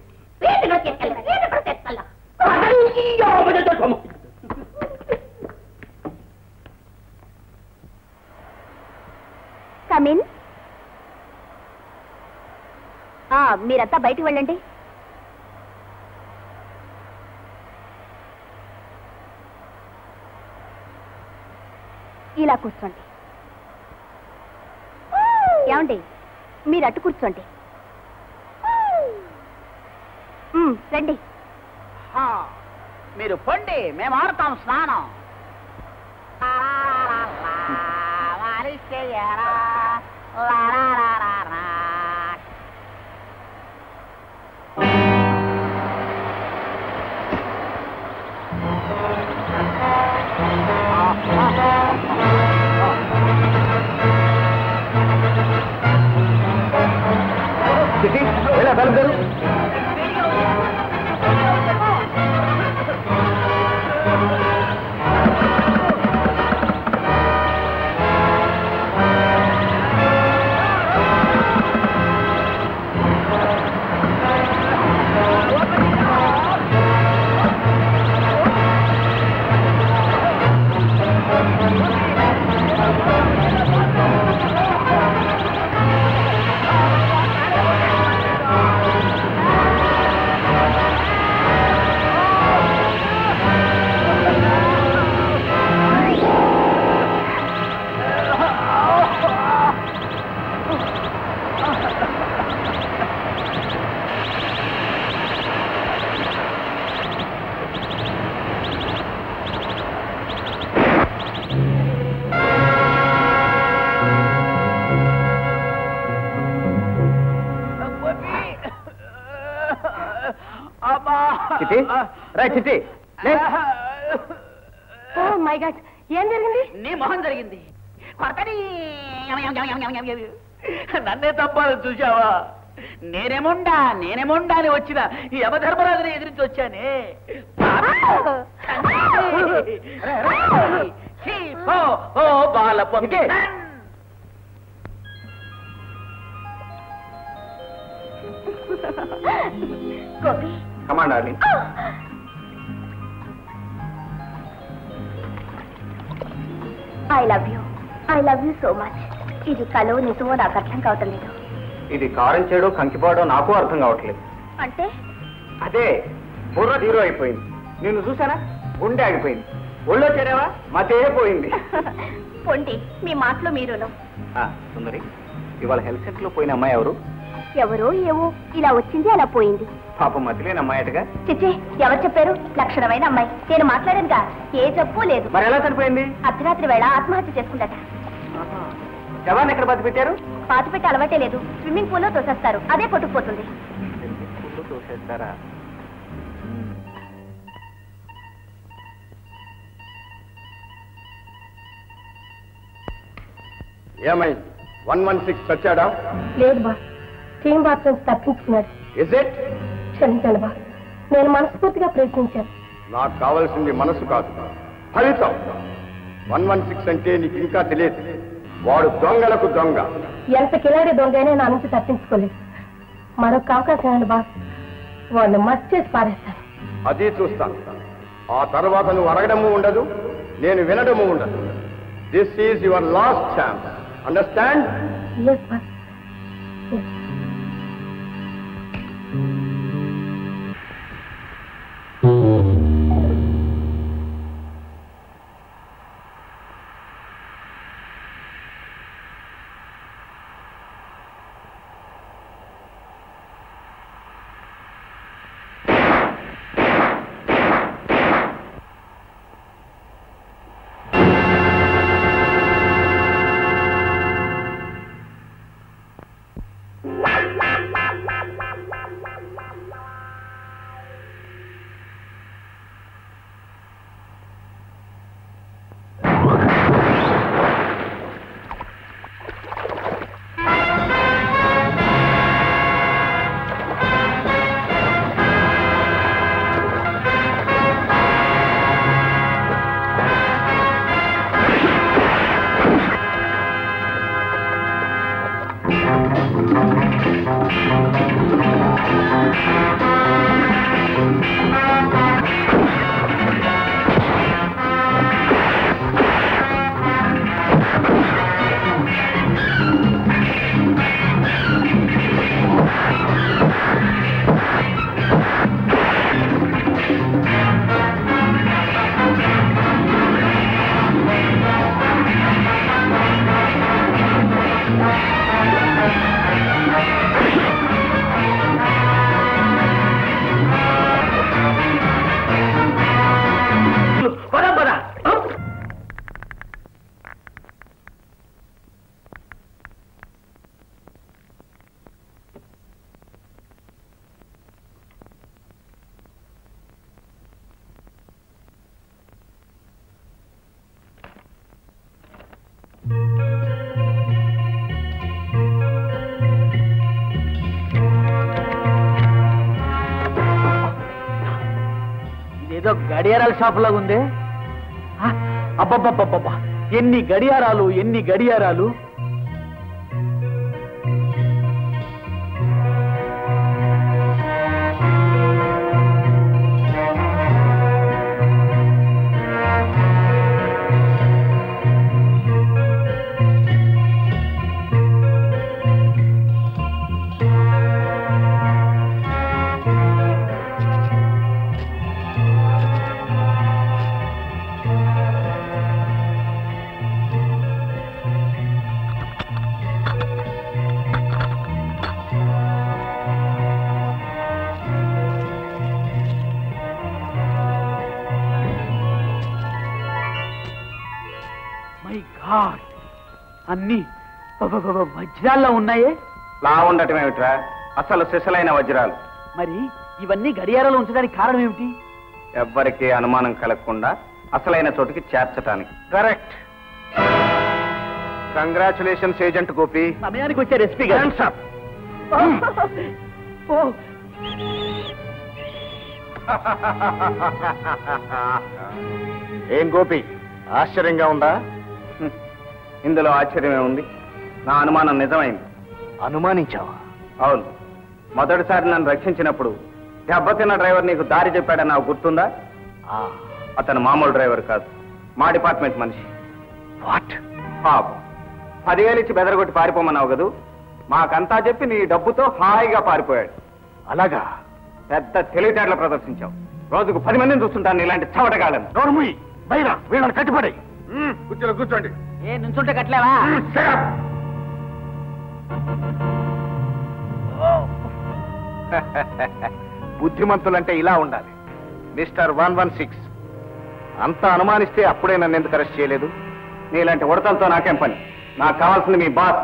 కమిన్. మీరంతా బయటికి వెళ్ళండి. ఇలా కూర్చోండి. ఏమండి, మీరు అటు కూర్చోండి. రండి. మీరు పండి, మేము ఆడతాం స్నానం. చిట్టి రా చిట్టి ఓ మై గాడ్ ఏం జరిగింది? నీ మొహం జరిగింది. కొరకని నన్నే తప్పాలని చూసావా? నేనేముండా అని వచ్చిన ఈ యమధర్మరాజుని ఎదిరించి వచ్చానే. బాలపంకే Gopi command darling. I love you so much. ఇది కలో నిజమో నాకు అర్థం కావటం లేదు. ఇది కారం చేయడో కంకిపోవడం నాకు అర్థం కావట్లేదు. అంటే అదే బుర్ర హీరో అయిపోయింది. నిన్ను చూసానా గుండె ఆగిపోయింది. ఒళ్ళో చేరావా మతే పోయింది. పొండి మీ మాటలో మీరును. సుందరి, ఇవాళ హెల్త్ సెంటర్ లో పోయిన అమ్మాయి ఎవరు? ఎవరో ఏవో ఇలా వచ్చింది అలా పోయింది. పాపం మతిలేని అమ్మాయిటగా. చిచ్చే ఎవరు చెప్పారు? లక్షణమైన అమ్మాయి. నేను మాట్లాడానుగా, ఏ జబ్బు లేదు. మరి ఎలా చనిపోయింది? అర్ధరాత్రి వేళ ఆత్మహత్య చేసుకుందట. శవాన్ని ఎక్కడ బతి పెట్టారు? పాతి పెట్టి అలవాటే లేదు. స్విమ్మింగ్ పూల్ లో తోసేస్తారు, అదే కొట్టుకుపోతుంది. తోసేస్తారా? ఏమైంది? 116 చచ్చాడా? లేదు బా, స్టీమ్ బాత్ నుంచి తప్పించుకున్నాడు. Is it? క్షమించండి బా, నేను మనస్ఫూర్తిగా ప్రయత్నించాను. నాకు కావాల్సింది మనసు కాదు, ఫలితం. 116 అంటే నీకు ఇంకా తెలియదు. వాడు దొంగలకు దొంగ. ఎంత కిలాడి దొంగైనా నా నుంచి తప్పించుకోలేదు. మరొక అవకాశం అండి బా, వాడిని మస్ట్ చేసి పారేస్తాను. అది చూస్తాను. ఆ తర్వాత నువ్వు అడగడము ఉండదు, నేను వినడము ఉండదు. This is your last chance. Understand? Yes బా. ఇదేదో గడియారాల షాప్ లాగా ఉంది. అబ్బబ్బబ్బబ్బా, ఎన్ని గడియారాలు ఎన్ని గడియారాలు! అన్ని వజ్రాల్లో ఉన్నాయే. లా ఉండటం ఏమిట్రా, అసలు సిసలైన వజ్రాలు. మరి ఇవన్నీ గడియారాలు ఉంచడానికి కారణం ఏమిటి? ఎవ్వరికీ అనుమానం కలగకుండా అసలైన చోటుకి చేర్చటానికి. కరెక్ట్. Congratulations agent Gopi. సమయానికి వచ్చారు ఎస్పీ గారు. ఏం గోపి, ఆశ్చర్యంగా ఉందా? ఇందులో ఆశ్చర్యమే ఉంది. నా అనుమానం నిజమైంది. అనుమానించావా? అవును. మొదటిసారి నన్ను రక్షించినప్పుడు దెబ్బతిన్న డ్రైవర్ నీకు దారి చెప్పాడని నాకు గుర్తుందా? అతను మామూలు డ్రైవర్ కాదు, మా డిపార్ట్మెంట్ మనిషి. వాట్? పాపం 10,000 ఇచ్చి బెదరగొట్టి పారిపోమన్నావు కదూ, మాకంతా చెప్పి నీ డబ్బుతో హాయిగా పారిపోయాడు. అలాగా? పెద్ద తెలివితేటలు ప్రదర్శించావు. రోజుకు 10 మందిని చూస్తుంటాను ఇలాంటి చవటగాళ్ళని. నోర్ముయ్, బైరా వీళ్ళని కట్టుబడి. కూర్చోండి. ఏ నుంచుంటే కట్టలేవా? బుద్ధిమంతులంటే ఇలా ఉండాలి. మిస్టర్ 116, అంతా అనుమానిస్తే అప్పుడే నన్ను ఎందుకు అరెస్ట్ చేయలేదు? నీలాంటి ఉడతలతో నాకేం పని? నాకు కావాల్సింది మీ బాస్.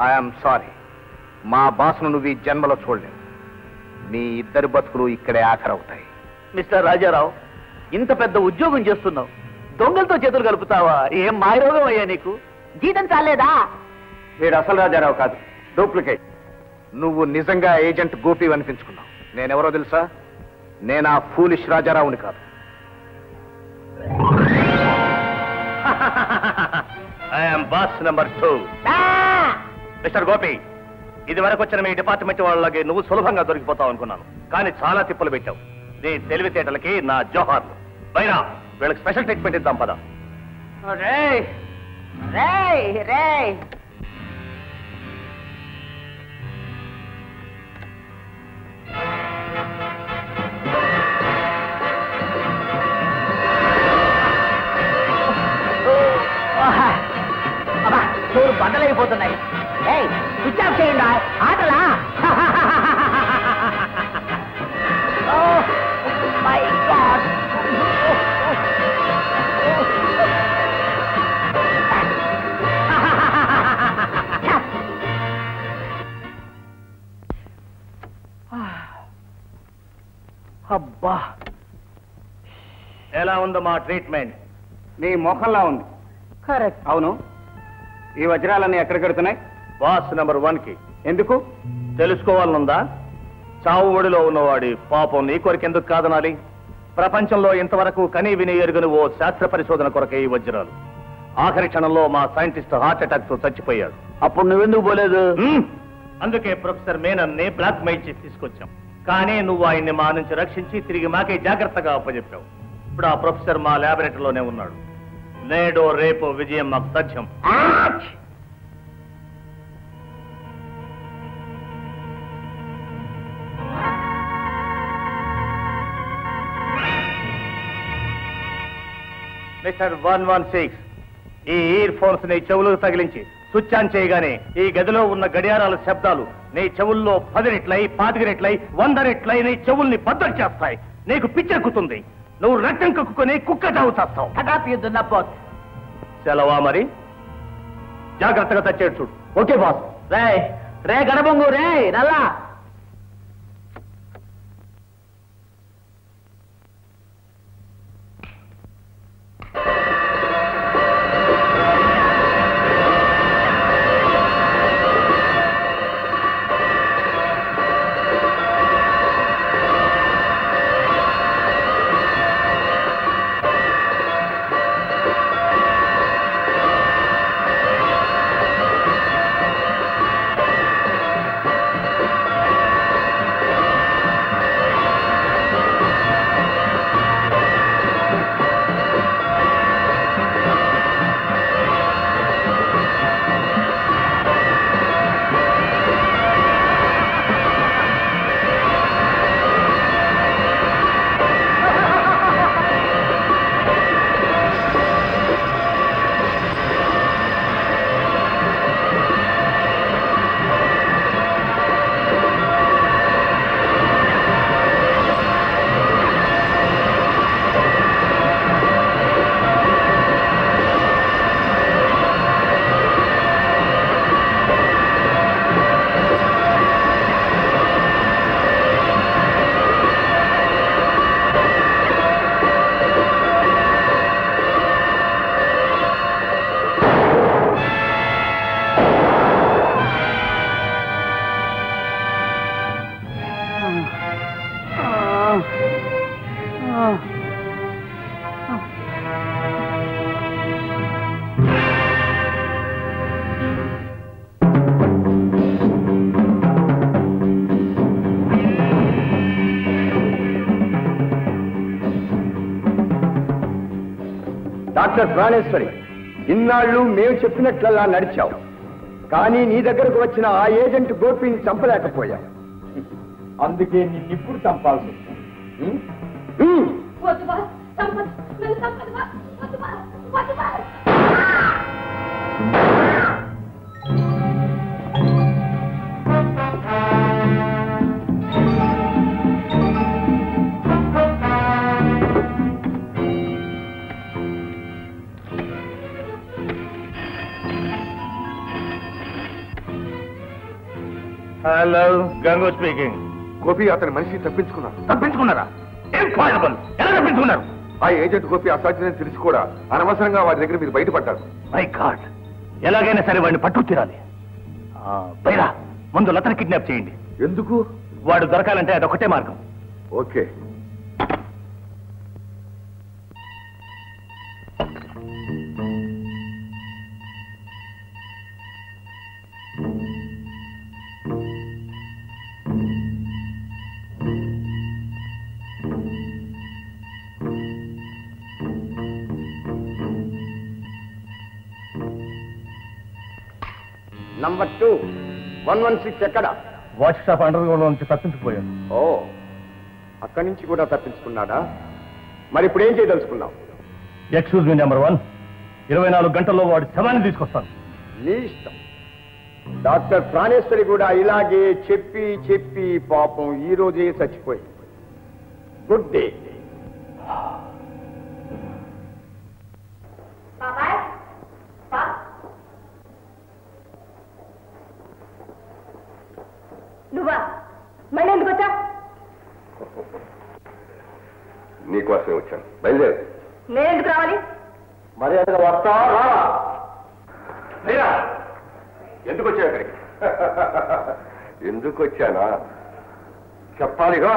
ఐఎమ్ సారీ, మా బాస్ను నువ్వు ఈ జన్మలో చూడలేవు. మీ ఇద్దరి బతుకులు ఇక్కడే ఆఖరవుతాయి. మిస్టర్ రాజారావు, ఇంత పెద్ద ఉద్యోగం చేస్తున్నావు, దొంగలతో చేతులు కలుపుతావా? ఏం మాయరోగం అయ్యా నీకు? జీతం చాలేదా? వీడు అసలు రాజారావు కాదు, డూప్లికేట్. నువ్వు నిజంగా ఏజెంట్ గోపి అనిపించుకున్నావు. నేనెవరో తెలుసా? నేను ఆ ఫూలిష్ రాజారావుని కాదు. I'm boss number 2. Mister Gopi, ఇది వరకు వచ్చిన మీ డిపార్ట్మెంట్ వాళ్ళకి నువ్వు సులభంగా దొరికిపోతావు అనుకున్నాను, కానీ చాలా తిప్పులు పెట్టావు. నీ తెలివితేటలకి నా జోహార్లు. పైన వీళ్ళకి స్పెషల్ ట్రీట్మెంట్ ఇద్దాం పద. చూడు బండలైపోతున్నాయి. స్విచ్ ఆఫ్ చేయండి ఆటలా. My God. అబ్బా, ఎలా ఉందో మా ట్రీట్మెంట్? నీ ముఖంలా ఉంది. కరెక్ట్. అవును, ఈ వజ్రాలన్నీ ఎక్కడ కడుతున్నాయి? బాస్ నెంబర్ 1కి. ఎందుకు తెలుసుకోవాలనుందా? చావు ఒడిలో ఉన్నవాడి పాపం నీ కొరకెందుకు కాదనాలి? ప్రపంచంలో ఇంతవరకు కనీ విని ఎరుగని ఓ శాస్త్ర పరిశోధన కొరకే ఈ వజ్రాలు. ఆఖరి క్షణంలో మా సైంటిస్ట్ హార్ట్ అటాక్ తో చచ్చిపోయాడు. అప్పుడు నువ్వెందుకు పోలేదు? అందుకే ప్రొఫెసర్ మేనన్ని బ్లాక్ మెయిల్ చేసి తీసుకొచ్చాం. కానీ నువ్వు ఆయన్ని మా నుంచి రక్షించి తిరిగి మాకే జాగ్రత్తగా అప్పచెప్పావు. ఇప్పుడు ఆ ప్రొఫెసర్ మా ల్యాబొరేటరీలోనే ఉన్నాడు. నేడో రేపో విజయం మాకు తథ్యం. మిస్టర్ 116, ఈ ఇయర్ ఫోన్స్ నీ చెవులకు తగిలించి స్విచ్ ఆన్ చేయగానే ఈ గదిలో ఉన్న గడియారాల శబ్దాలు నీ చెవుల్లో 10 రెట్లై 25 రెట్లై 100 రెట్లై నీ చెవుల్ని బద్దలు చేస్తాయి. నీకు పిచ్చెక్కుతుంది. నువ్వు రక్తం కక్కుని కుక్క చావు చేస్తావు. సెలవా మరి? జాగ్రత్తగా తచ్చేడు చూడు. Okay boss. రే గడబొంగు రే నల్లా. డాక్టర్ ప్రాణేశ్వరి, ఇన్నాళ్ళు మేము చెప్పినట్లలా నడిచావు. కానీ నీ దగ్గరకు వచ్చిన ఆ ఏజెంట్ గోపిని చంపలేకపోయావు. అందుకే నిన్నిప్పుడు చంపాల్సి వచ్చింది. Hello, గంగో speaking. గోపి అతని మనిషి తప్పించుకున్నారు. తప్పించుకున్నారా? ఇంపాసిబుల్. ఎలా తప్పించుకున్నారు? ఆ ఏజెంట్ గోపి అసాధ్యం తెలిసి కూడా అనవసరంగా వారి దగ్గర మీరు బయటపడ్డారు. మై గాడ్, ఎలాగైనా సరే వాడిని పట్టు తీరాలి. పైరా, ముందు లతను కిడ్నాప్ చేయండి. ఎందుకు? వాడు దొరకాలంటే అదొకటే మార్గం. ఓకే. నంబర్ 2 116 ఎక్కడ? వాచ్ షాప్ అండర్ గ్రౌండ్ నుంచి తప్పించిపోయాడు. ఓ, అక్కడి నుంచి కూడా తప్పించుకున్నాడా? మరి ఇప్పుడు ఏం చేయదలుచుకున్నావు? ఎక్స్క్యూజ్ మీ నెంబర్ 1, 24 గంటల్లో వాడి శవాన్ని తీసుకొస్తాను. నీ ఇష్టం. డాక్టర్ ప్రాణేశ్వరి కూడా ఇలాగే చెప్పి చెప్పి పాపం ఈ రోజే చచ్చిపోయింది. Good day. నువ్వా? మళ్ళీ ఎందుకు వచ్చా? నీకోసమే వచ్చాను. బయలుదేరు. నేనెందుకు రావాలి? మర్యాదగా వస్తావా రావా? లేరా? ఎందుకు వచ్చావు ఇక్కడికి? ఎందుకు వచ్చానా చెప్పాలిగా.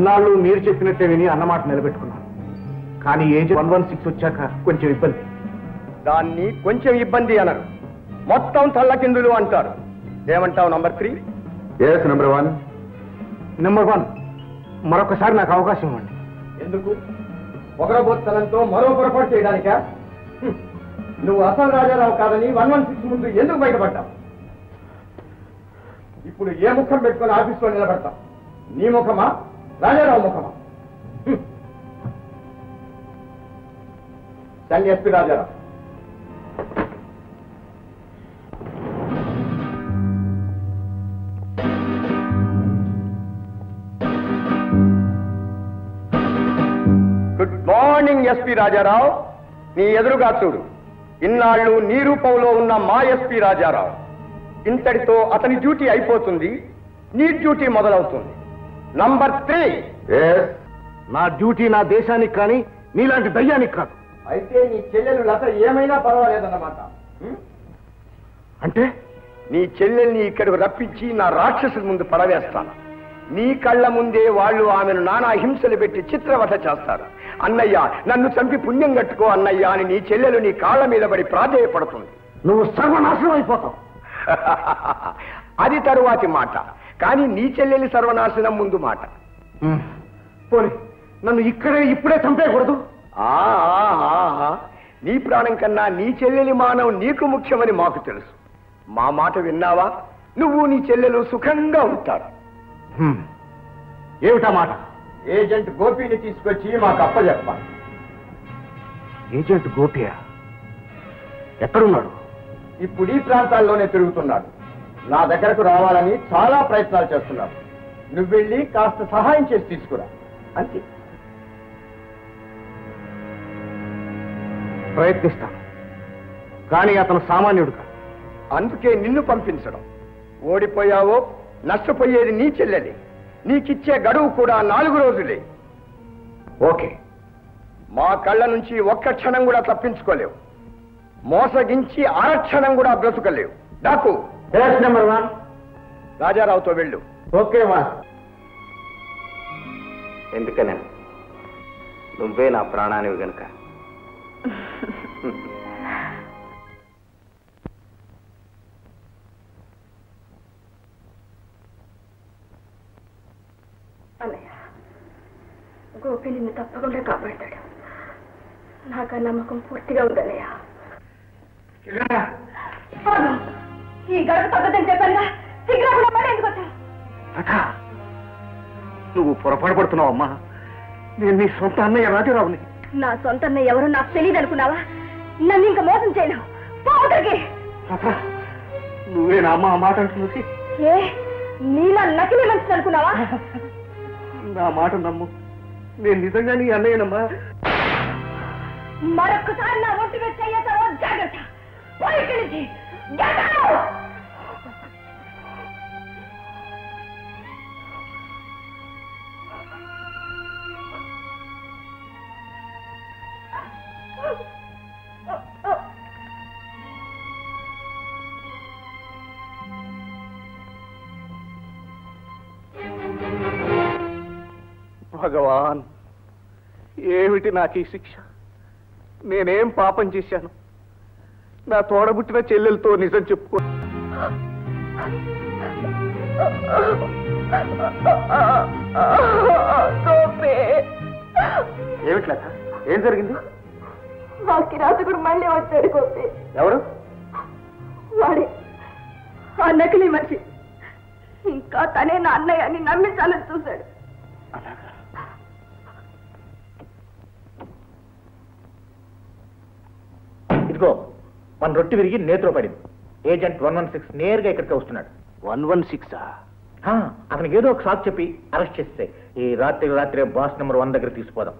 ఇన్నాళ్ళు మీరు చెప్పినట్టే విని అన్నమాట నిలబెట్టుకున్నాను. కానీ ఏజ్ 116 వచ్చాక కొంచెం ఇబ్బంది. దాన్ని కొంచెం ఇబ్బంది అనరు, మొత్తం తల్లకిందులు అంటారు. ఏమంటావు నంబర్ 3? Yes number 1. నెంబర్ 1, మరొకసారి నాకు అవకాశం ఇవ్వండి. ఎందుకు? పొగరబోత్తనంతో మరో పొరపాటు చేయడానికా? నువ్వు అసలు రాజారావు కాదని 116 ముందు ఎందుకు బయటపడ్డావు? ఇప్పుడు ఏ ముఖం పెట్టుకుని ఆఫీస్లో నిలబడతావు? నీ ముఖమా, రాజారావు ముఖమా? Son SP Rajarao. Good morning SP Rajarao. నీ ఎదురుగా చూడు. ఇన్నాళ్ళు నీ రూపంలో ఉన్న మా ఎస్పీ రాజారావు. ఇంతటితో అతని డ్యూటీ అయిపోతుంది, నీ డ్యూటీ మొదలవుతుంది. నంబర్ 3. నా డ్యూటీ నా దేశానికి కానీ నీలాంటి దయ్యానికి కాదు. అయితే నీ చెల్లెలు లత ఏమైనా పర్వాలేదన్నమాట. అంటే నీ చెల్లెల్ని ఇక్కడికి రప్పించి నా రాక్షసుల ముందు పడవేస్తాను. నీ కళ్ళ ముందే వాళ్ళు ఆమెను నానా హింసలు పెట్టి చిత్రవధ చేస్తారు. అన్నయ్య, నన్ను చంపి పుణ్యం కట్టుకో అన్నయ్య అని నీ చెల్లెలు నీ కాళ్ళ మీద పడి ప్రాధేయపడుతుంది. నువ్వు సర్వనాశనం అయిపోతావు. అది తరువాతి మాట. కానీ నీ చెల్లెలి సర్వనాశనం ముందు మాట. పోనీ నన్ను ఇప్పుడే చంపేయకూడదు. నీ ప్రాణం కన్నా నీ చెల్లెలి మానవం నీకు ముఖ్యమని మాకు తెలుసు. మా మాట విన్నావా? నువ్వు నీ చెల్లెలు సుఖంగా ఉంటారు. ఏమిటా మాట? ఏజెంట్ గోపిని తీసుకొచ్చి మాకు అప్పచెప్పాలి. ఏజెంట్ గోపియా? ఎక్కడున్నాడు? ఇప్పుడు ఈ ప్రాంతాల్లోనే తిరుగుతున్నాడు. నా దగ్గరకు రావాలని చాలా ప్రయత్నాలు చేస్తున్నాడు. నువ్వు వెళ్ళి కాస్త సహాయం చేసి తీసుకురా, అంతే. ప్రయత్నిస్తాను, కానీ అతను సామాన్యుడు కాదు. అందుకే నిన్ను పంపించడం. ఓడిపోయావో నష్టపోయేది నీ చెల్లెలి. నీకిచ్చే గడువు కూడా 4 రోజులే. ఓకే. మా కళ్ళ నుంచి ఒక్క క్షణం కూడా తప్పించుకోలేవు. మోసగించి అరక్షణం కూడా బ్రతుకలేవు. నాకు నెంబర్ 1 రాజారావుతో వెళ్ళు. ఓకే మా. ఎందుకనే? నువ్వే నా ప్రాణానివి గనుక. అన్నయ్య, గోపి నిన్ను తప్పకుండా కాపాడతాడు. నాకు ఆ నమ్మకం పూర్తిగా ఉందన్నయ్య. ఈ గడుపు తగ్గదని చెప్పానుగా, శీఘ్రంగా మళ్ళీ ఎందుకు వచ్చావు? నువ్వు పొరపాటు పడుతున్నావమ్మా. నేను నీ సొంత అన్నయ్య రాజారావుని. నా సొంత అన్నయ్య ఎవరో నాకు తెలియదు అనుకున్నావా? నన్ను ఇంకా మోసం చేయలేవు. పోతకి నువ్వే నా అమ్మ ఆ మాట అంటున్నది. ఏ నీలా నకిలీ మనిషి అనుకున్నావా? నా మాట నమ్ము, నేను నిజంగా నీ అన్నయ్యనమ్మా. మరొక్కసారి నా ఒంటి మీద చెయ్యతావో జాగ్రత్త. పోయికి నుంచి భగవాన్, ఏమిటి నాకు ఈ శిక్ష? నేనేం పాపం చేశాను? నా తోడబుట్టిన చెల్లెలతో నిజం చెప్పుకో. ఏమిట్లా? ఏం జరిగింది? వాకి రాజుగుడు మళ్ళీ వచ్చాడు గోపి. ఎవరు? వాడే ఆ నకిలీ మనిషి. ఇంకా తనే నా అన్నయ్య అని నమ్మించాలని చూశాడు. ఇదిగో మన రొట్టి విరిగి నేత్రో పడింది. ఏజెంట్ 116 నేరుగా ఇక్కడికి వస్తున్నాడు. 116? అతనికి ఏదో ఒక షాక్ చెప్పి అరెస్ట్ చేస్తే ఈ రాత్రి బాస్ నెంబర్ 1 దగ్గర తీసుకుపోదాం.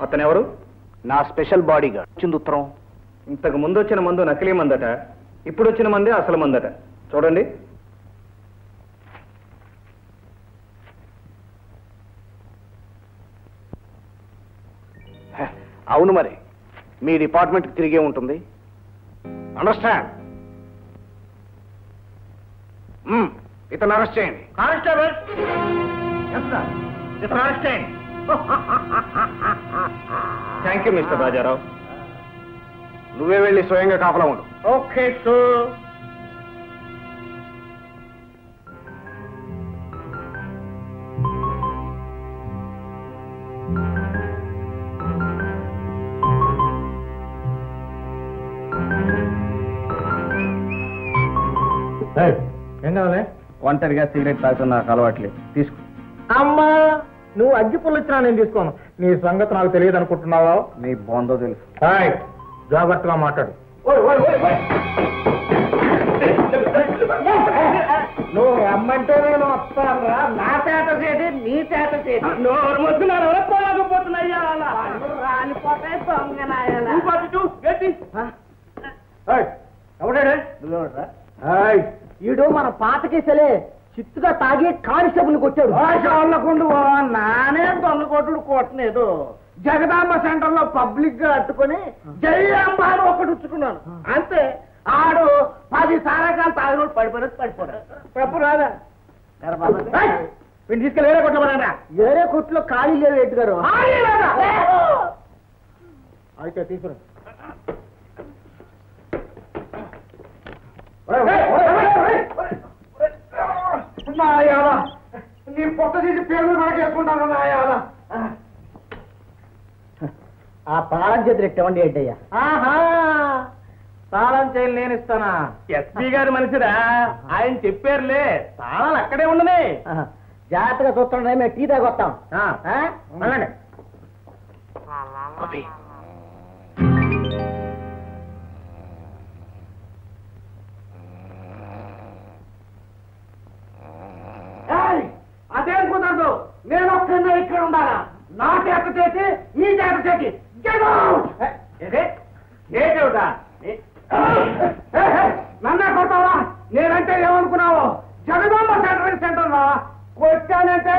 అతనెవరు? నా స్పెషల్ బాడీ గార్డ్. వచ్చింది ఉత్తరం. ఇంతకు ముందు వచ్చిన మందు నకిలీ మందట, ఇప్పుడు వచ్చిన మందే అసలు మందట. చూడండి. అవును, మరి మీ డిపార్ట్మెంట్కి తిరిగే ఉంటుంది. అండర్స్టాండ్? ఇతను అరెస్ట్ చేయండి. కానిస్టేబుల్, ఇతను అరెస్ట్ చేయండి. Thank you mister Rajarao. నువ్వే వెళ్ళి స్వయంగా కాపలా ఉండు. Okay sir. ఏం కావాలి? ఒంటరిగా సిగరెట్ తాగుతున్న నాకు అలవాట్లేదు. తీసుకో. అమ్మా, నువ్వు అగ్గి పుల్ల ఇచ్చినా నేను తీసుకోను. నీ సంగతి నాకు తెలియదు అనుకుంటున్నావా? నీ బొందో తెలుసు. జాగ్రత్తగా మాట్లాడు. నువ్వు రమ్మంటే నేను వస్తానురా. నా చేత చేసి నీ చేత చేసి నోరు మొత్తున్నారు. పోలేకపోతున్నాయ్యా, రాలిపోతాయి దొంగనాయాలా. ఎవడాడు? ఈడు మన పాత కేసలే చిత్తుగా తాగి కానిస్టేబుల్ కొట్టాడు. నానే దొంగ కొట్టుడు కొట్టలేదు. జగదాంబ సెంటర్ లో పబ్లిక్ గా అట్టుకుని జై అంబ అని ఒకటి ఉచ్చుకున్నాను అంతే. ఆడు 10 సారాకాలు తాగినోడు పడిపోయాడు. తప్పు రాదా? వీళ్ళు తీసుకెళ్ళి వేరే కొట్టమన్నారా? వేరే కొట్లో ఖాళీ లేవు ఎట్టు గారు. అయితే తీసుకురా. నీ పొట్ట తీసి పేర్లు మనకేసుకుంటాను నాయాల. ఆ తాళం చేతులు ఎట్టవండి ఏంటయ్యా? తాళం చేయలు నేను ఇస్తానా? ఎస్పీ గారి మనిషిరా, ఆయన చెప్పారులే. తాళాలు అక్కడే ఉండనే. జాగ్రత్తగా చూస్తుండే, మేము టీ తాగొస్తాం. వెళ్ళండి. అదేం కుదరదు. నేను ఒక్కనే ఇక్కడ ఉండాలా? నా చేత చేసి ఈ చేత చేసి ఏటా నన్నే కొడతావా? నేనంటే ఏమనుకున్నావు? జగదాంబ సెంటర్ రా. వచ్చానంటే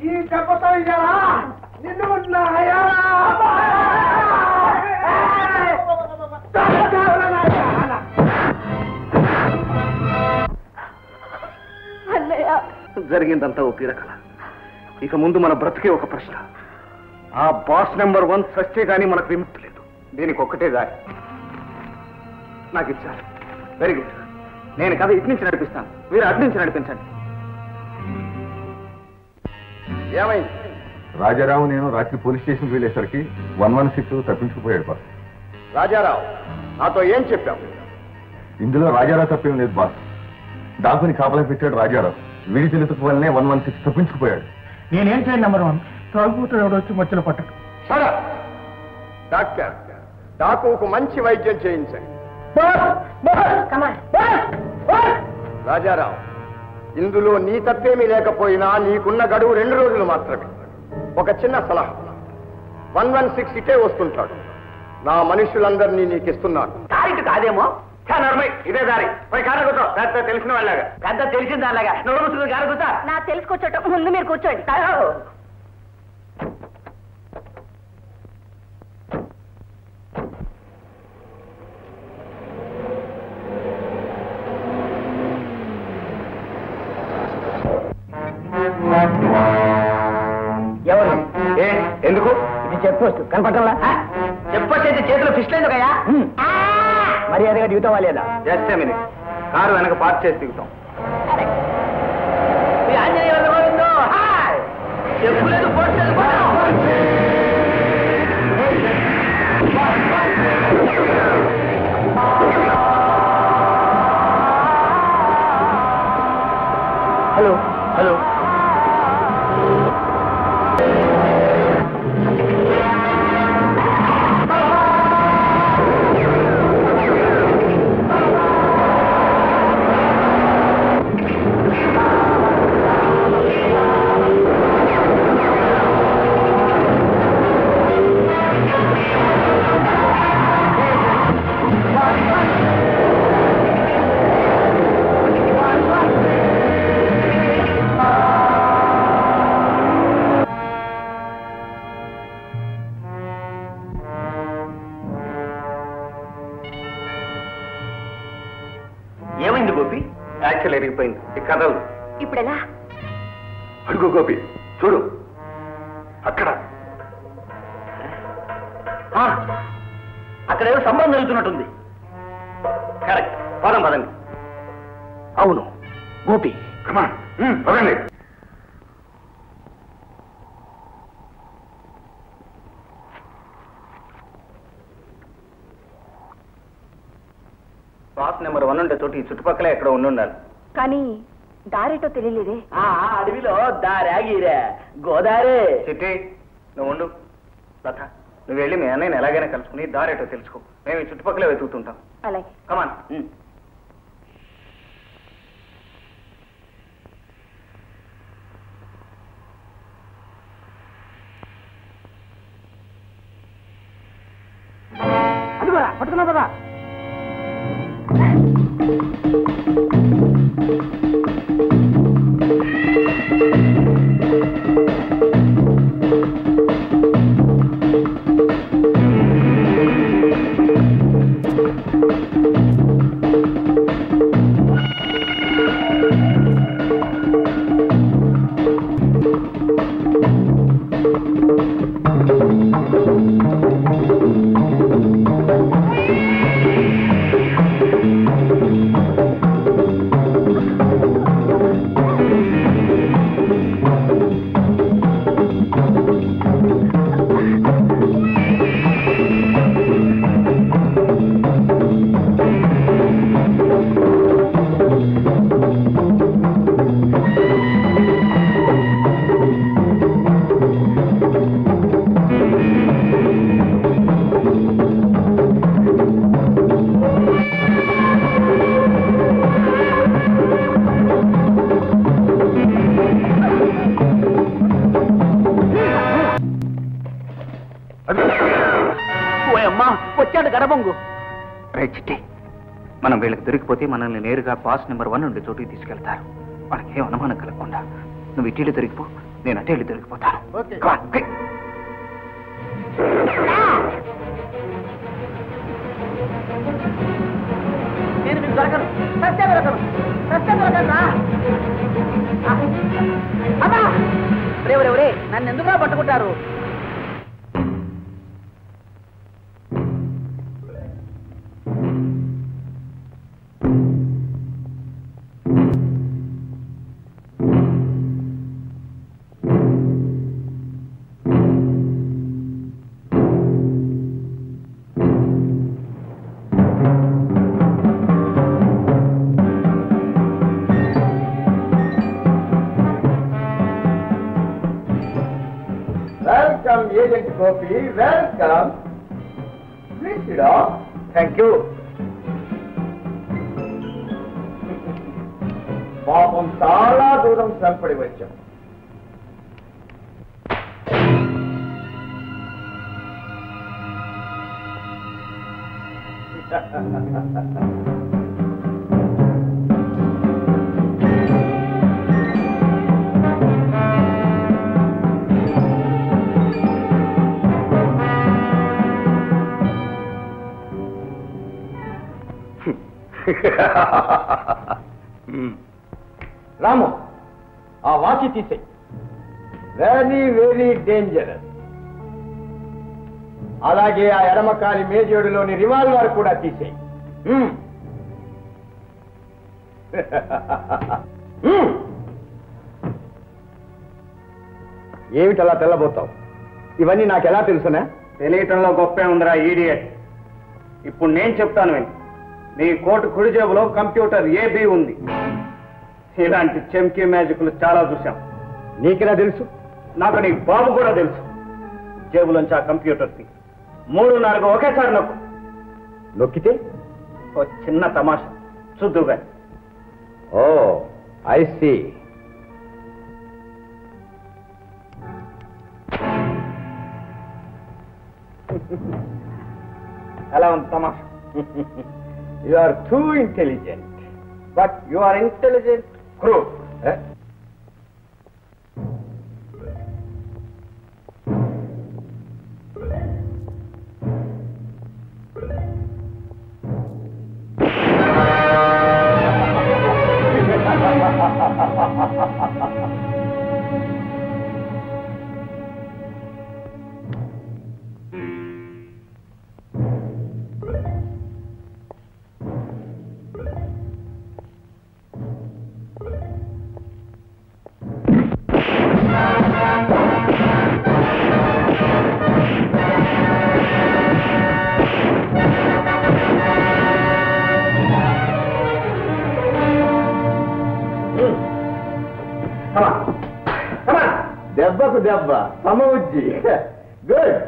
ఈ దెబ్బతో ఇయ్యాలా నిన్ను జరిగిందంతా ఒక పీడకల. ఇక ముందు మన బ్రతికే ఒక ప్రశ్న. ఆ బాస్ నెంబర్ 1 సస్తే గానీ మనకు విముక్తి లేదు. దీనికి ఒక్కటే దారి. నాకు ఇచ్చారు. Very good. నేను కథ ఇటు నుంచి నడిపిస్తాను, మీరు అటు నుంచి నడిపించండి. ఏమైంది? రాజారావు నేను రాత్రి పోలీస్ స్టేషన్కి వెళ్ళేసరికి 116 తప్పించుకుపోయాడు బాస్. రాజారావు నాతో ఏం చెప్పావు? ఇందులో రాజారావు తప్పేం లేదు బాస్. డాకుని కాపలా పెట్టాడు రాజారావు. వీడి తెలుసు వల్లనే 116 తప్పించుకుపోయాడు. నేనేం చేయండి నెంబర్ 1? తాగుబోతుడు ఎవడు వచ్చి మధ్యలో పట్టడు. డాక్టర్, డాకుకు మంచి వైద్యం చేయించండి. రాజారావు, ఇందులో నీ తప్పేమీ లేకపోయినా నీకున్న గడువు 2 రోజులు మాత్రమే. ఒక చిన్న సలహా, 116 ఇటే వస్తుంటాడు. నా మనుషులందరినీ నీకు ఇస్తున్నాను. దారికి కాదేమో. ఇదే దారి. పోయి కారు కూర్చో. పెద్ద తెలిసిన వాళ్ళగా. పెద్ద తెలిసిన దానిలాగా నోరు ముసుకుని కారు కూర్చో. నా తెలిసి కూర్చోటం ముందు మీరు కూర్చోండి. ఎవరు? ఎందుకు? ఇది చెప్పొచ్చు కనపడంలా? చెప్పొచ్చైతే చేతిలో ఫిస్ట్ లేదు కయ్యా. మరి అదిగా దిగుతావా లేదా? Just minute. కారు వెనక పార్క్ చేసి దిగుతాం. ఆంజనేయ చెప్పులేదు పోట్లేదు. హలో హలో ఏమైంది గోపి? యాక్చువల్ ఎరిగిపోయింది, ఈ కథలు. ఇప్పుడు ఎలా? అడుగు గోపి, చూడు అక్కడ అక్కడ ఏదో సంబంధం జరుగుతున్నట్టుంది. కరెక్ట్, పదం పదండి. అవును గోపి. కమాన్ పదండి. పాస్ నెంబర్ 1 ఉండే చోటు ఈ చుట్టుపక్కల ఎక్కడ ఉండాలి. కానీ దారేటో తెలియలేదే. అడవిలో దారాగిరే గోదారే. చిట్టి నువ్వు ఉండు. లత నువ్వు వెళ్ళి మీ అన్నయ్యని ఎలాగైనా కలుసుకుని దారేటో తెలుసుకో. మేము ఈ చుట్టుపక్కల వెతుకుతుంటాం. అలాగే. కమాన్. అదిగోరా పట్టుకున్నా కదా. వచ్చాడు గడబొంగు. రే చిట్టి, మనం వీళ్ళకి దొరికిపోతే మనల్ని నేరుగా పాస్ నెంబర్ 1 ఉండే చోటుకి తీసుకెళ్తారు. వాళ్ళకి ఏం అనుమానం కలగకుండా నువ్వు ఇటీలు దొరికిపో, నేను అటేళ్ళు దొరికిపోతాను. నేను మీకు దొరకను, సత్యం దొరకను, సత్యం దొరకను రా. అమ్మా రే నన్ను ఎందుకు పట్టుకుంటారు? Welcome agent Gopi, welcome. Thank you. పాపం చాలా దూరం శ్రమపడి వచ్చాం. రాము, ఆ వాచి తీసేయి. Very very dangerous. అలాగే ఆ ఎడమకాలి మేజేడులోని రివాల్వర్ కూడా తీసేయి. ఏమిటలా తెల్లబోతావు? ఇవన్నీ నాకెలా తెలుసునా? తెలియటంలో గొప్పే ఉందిరా ఈడియట్. ఇప్పుడు నేను చెప్తాను విని. నీ కోటు కుడి జేబులో కంప్యూటర్ AB ఉంది. ఇలాంటి చెంకీ మ్యాజిక్లు చాలా చూశాం. నీకెలా తెలుసు? నాకు నీ బాబు కూడా తెలుసు. జేబులోంచి ఆ కంప్యూటర్ 3-4 ఒకేసారి నొక్కు. నొక్కితే ఓ చిన్న తమాషా చూద్దుగా. ఓ ఐ సీ. ఎలా ఉంది తమాషా? You are too intelligent, but you are intelligent crook. దెబ్బకు దెబ్బ సమవుజ్జి. గుడ్.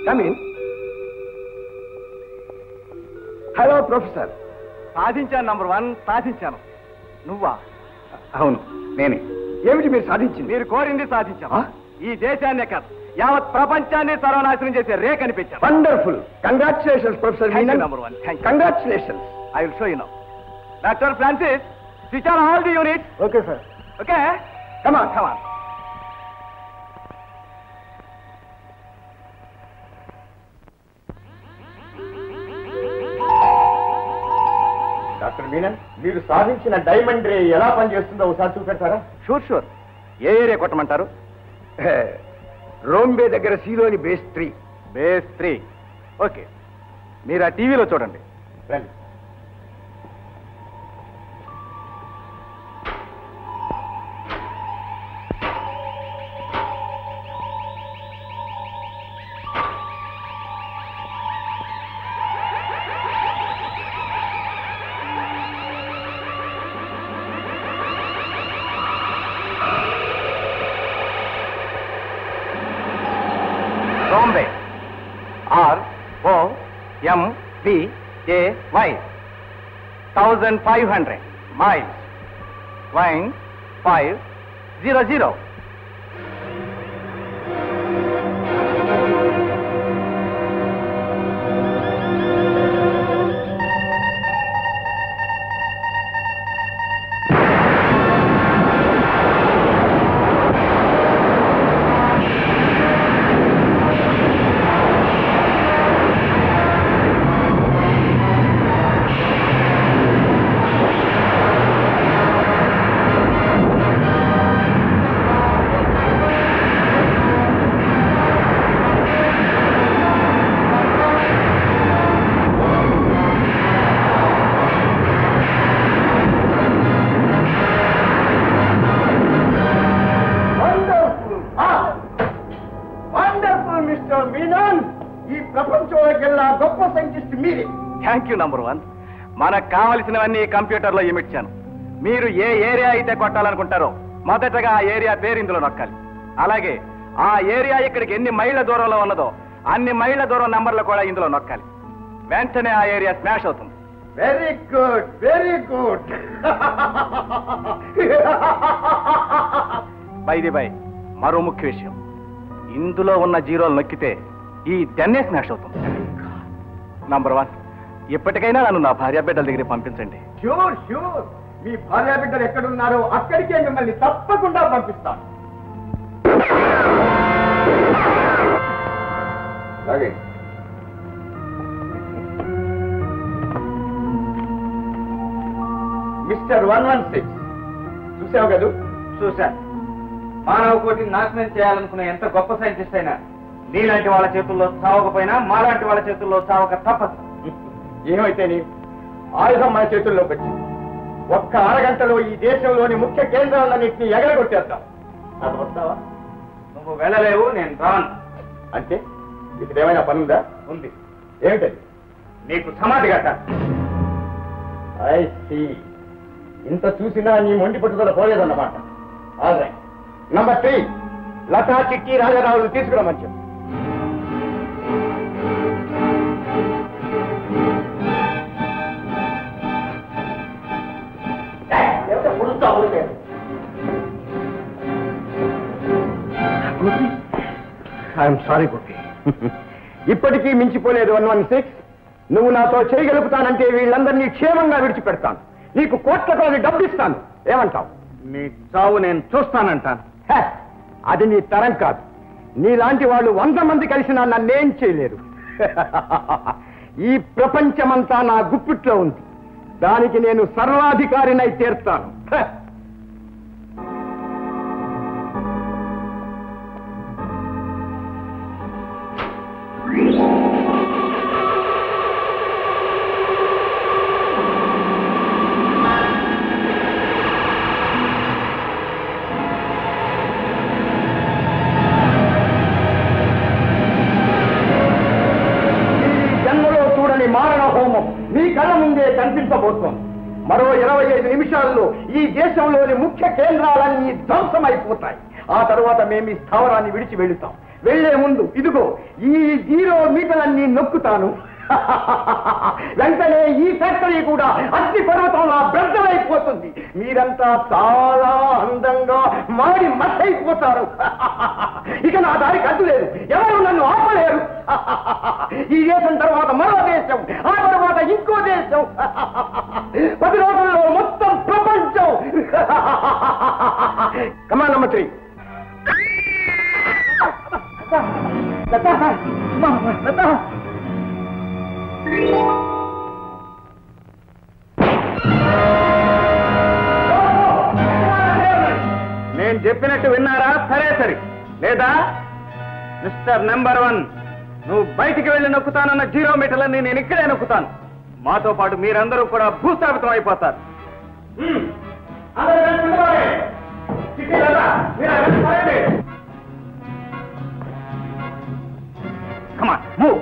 కమిన్. Hello professor. సాధించాను నంబర్ 1, సాధించాను. నువ్వా? అవును నేనే. ఏమిటి మీరు సాధించింది? మీరు కోరింది సాధించాను. ఈ దేశాన్నే కాదు యావత్ ప్రపంచాన్ని సర్వనాశనం చేసే రే కనిపించాను. Wonderful. Congratulations professor. Number 1. Thank you. Congratulations. I will show you now. Dr. Francis, switch on all the units. Okay sir. Okay? Come on. Come on. Doctor Menon, మీరు సాధించిన డైమండ్ రే ఎలా పనిచేస్తుందో ఒకసారి చూపెడతారా? షూర్. ఏ ఏరియా కొట్టమంటారు? రోంబే దగ్గర సీలోని base 3. Base 3. Okay, మీరు ఆ టీవీలో చూడండి. రండి. Bombay. ROMBAY. 1500 miles. Flying 500. Thank you number 1. మనకు కావలసినవన్నీ కంప్యూటర్లో ఇమిడ్చాను. మీరు ఏ ఏరియా అయితే కొట్టాలనుకుంటారో మొదటగా ఆ ఏరియా పేరు ఇందులో నొక్కాలి. అలాగే ఆ ఏరియా ఇక్కడికి ఎన్ని మైళ్ళ దూరంలో ఉన్నదో అన్ని మైళ్ళ దూరం నంబర్లు కూడా ఇందులో నొక్కాలి. వెంటనే ఆ ఏరియా స్మాష్ అవుతుంది. Very good, very good. By మరో ముఖ్య విషయం, ఇందులో ఉన్న జీరోలు నొక్కితే ఈ 10 స్మాష్ అవుతుంది. నంబర్ 1, ఇప్పటికైనా నన్ను నా భార్య బిడ్డల దగ్గర పంపించండి. ష్యూర్. మీ భార్య బిడ్డలు ఎక్కడున్నారో అక్కడికే మిమ్మల్ని తప్పకుండా పంపిస్తాను. మిస్టర్ 116, చూసావు కదూ? చూశాను. మానవ కోటిని నాశనం చేయాలనుకున్న ఎంత గొప్ప సైంటిస్ట్ అయినా నీలాంటి వాళ్ళ చేతుల్లో చావకపోయినా మాలాంటి వాళ్ళ చేతుల్లో చావక తప్పదు. ఏమైతే నీ ఆయుధం మన చేతుల్లోకి వచ్చింది. ఒక్క అరగంటలో ఈ దేశంలోని ముఖ్య కేంద్రాలన్నింటినీ ఎగరగొట్టేద్దాం. అది వస్తావా? నువ్వు వెళ్ళలేవు, నేను రాను. అంటే ఇక్కడ ఏమైనా పనుందా? ఉంది. ఏమిటది? నీకు సమాధి కట్ట. I see. ఇంత చూసినా నీ మొండి పట్టుదల పోలేదన్నమాట. అదే. నంబర్ 3, లతా, చిట్టి, రాజారావులు తీసుకురమని చెప్పు. I'm sorry Gopi. ఇప్పటికీ మించిపోలేదు 116. నువ్వు నాతో చేయగలుగుతానంటే వీళ్ళందరినీ క్షేమంగా విడిచిపెడతాను. నీకు కోట్ల కొలది డబ్బు ఇస్తాను. ఏమంటావు? నీ చావు నేను చూస్తానంటాను. అది నీ తరం కాదు. నీలాంటి వాళ్ళు 100 మంది కలిసినా నన్నేం చేయలేరు. ఈ ప్రపంచమంతా నా గుప్పిట్లో ఉంది. దానికి నేను సర్వాధికారినై తీర్తాను. మారణ హోమం జరగబోతోంది. మరో 25 నిమిషాల్లో ఈ దేశంలోని ముఖ్య కేంద్రాలన్నీ ధ్వంసమైపోతాయి. ఆ తర్వాత మేము ఈ స్థావరాన్ని విడిచి వెళుతాం. వెళ్లే ముందు ఇదిగో ఈ 0 మీటర్లన్నీ నొక్కుతాను. వెంటనే ఈ ఫ్యాక్టరీ కూడా అగ్ని పర్వతంలా బ్రద్దలైపోతుంది. మీరంతా చాలా అందంగా మాడి మట్టయిపోతారు. ఇక నా దారికి అడ్డు లేదు, ఎవరు నన్ను ఆపలేరు. ఈ దేశం తర్వాత మరో దేశం, ఆ తర్వాత ఇంకో దేశం, 10 రోజుల్లో మొత్తం ప్రపంచం. Command number 3. నేను చెప్పినట్టు విన్నారా? సరే సరే లేదా? మిస్టర్ నెంబర్ 1, నువ్వు బయటికి వెళ్ళి నొక్కుతానన్న 0 మీటర్లని నేను ఇక్కడే నొక్కుతాను. మాతో పాటు మీరందరూ కూడా భూస్థాపితం అయిపోతారు. Come on, move.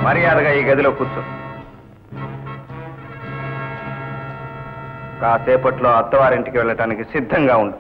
మర్యాదగా ఈ గదిలో కూర్చో. కాసేపట్లో అత్తవారింటికి వెళ్ళటానికి సిద్ధంగా ఉండు.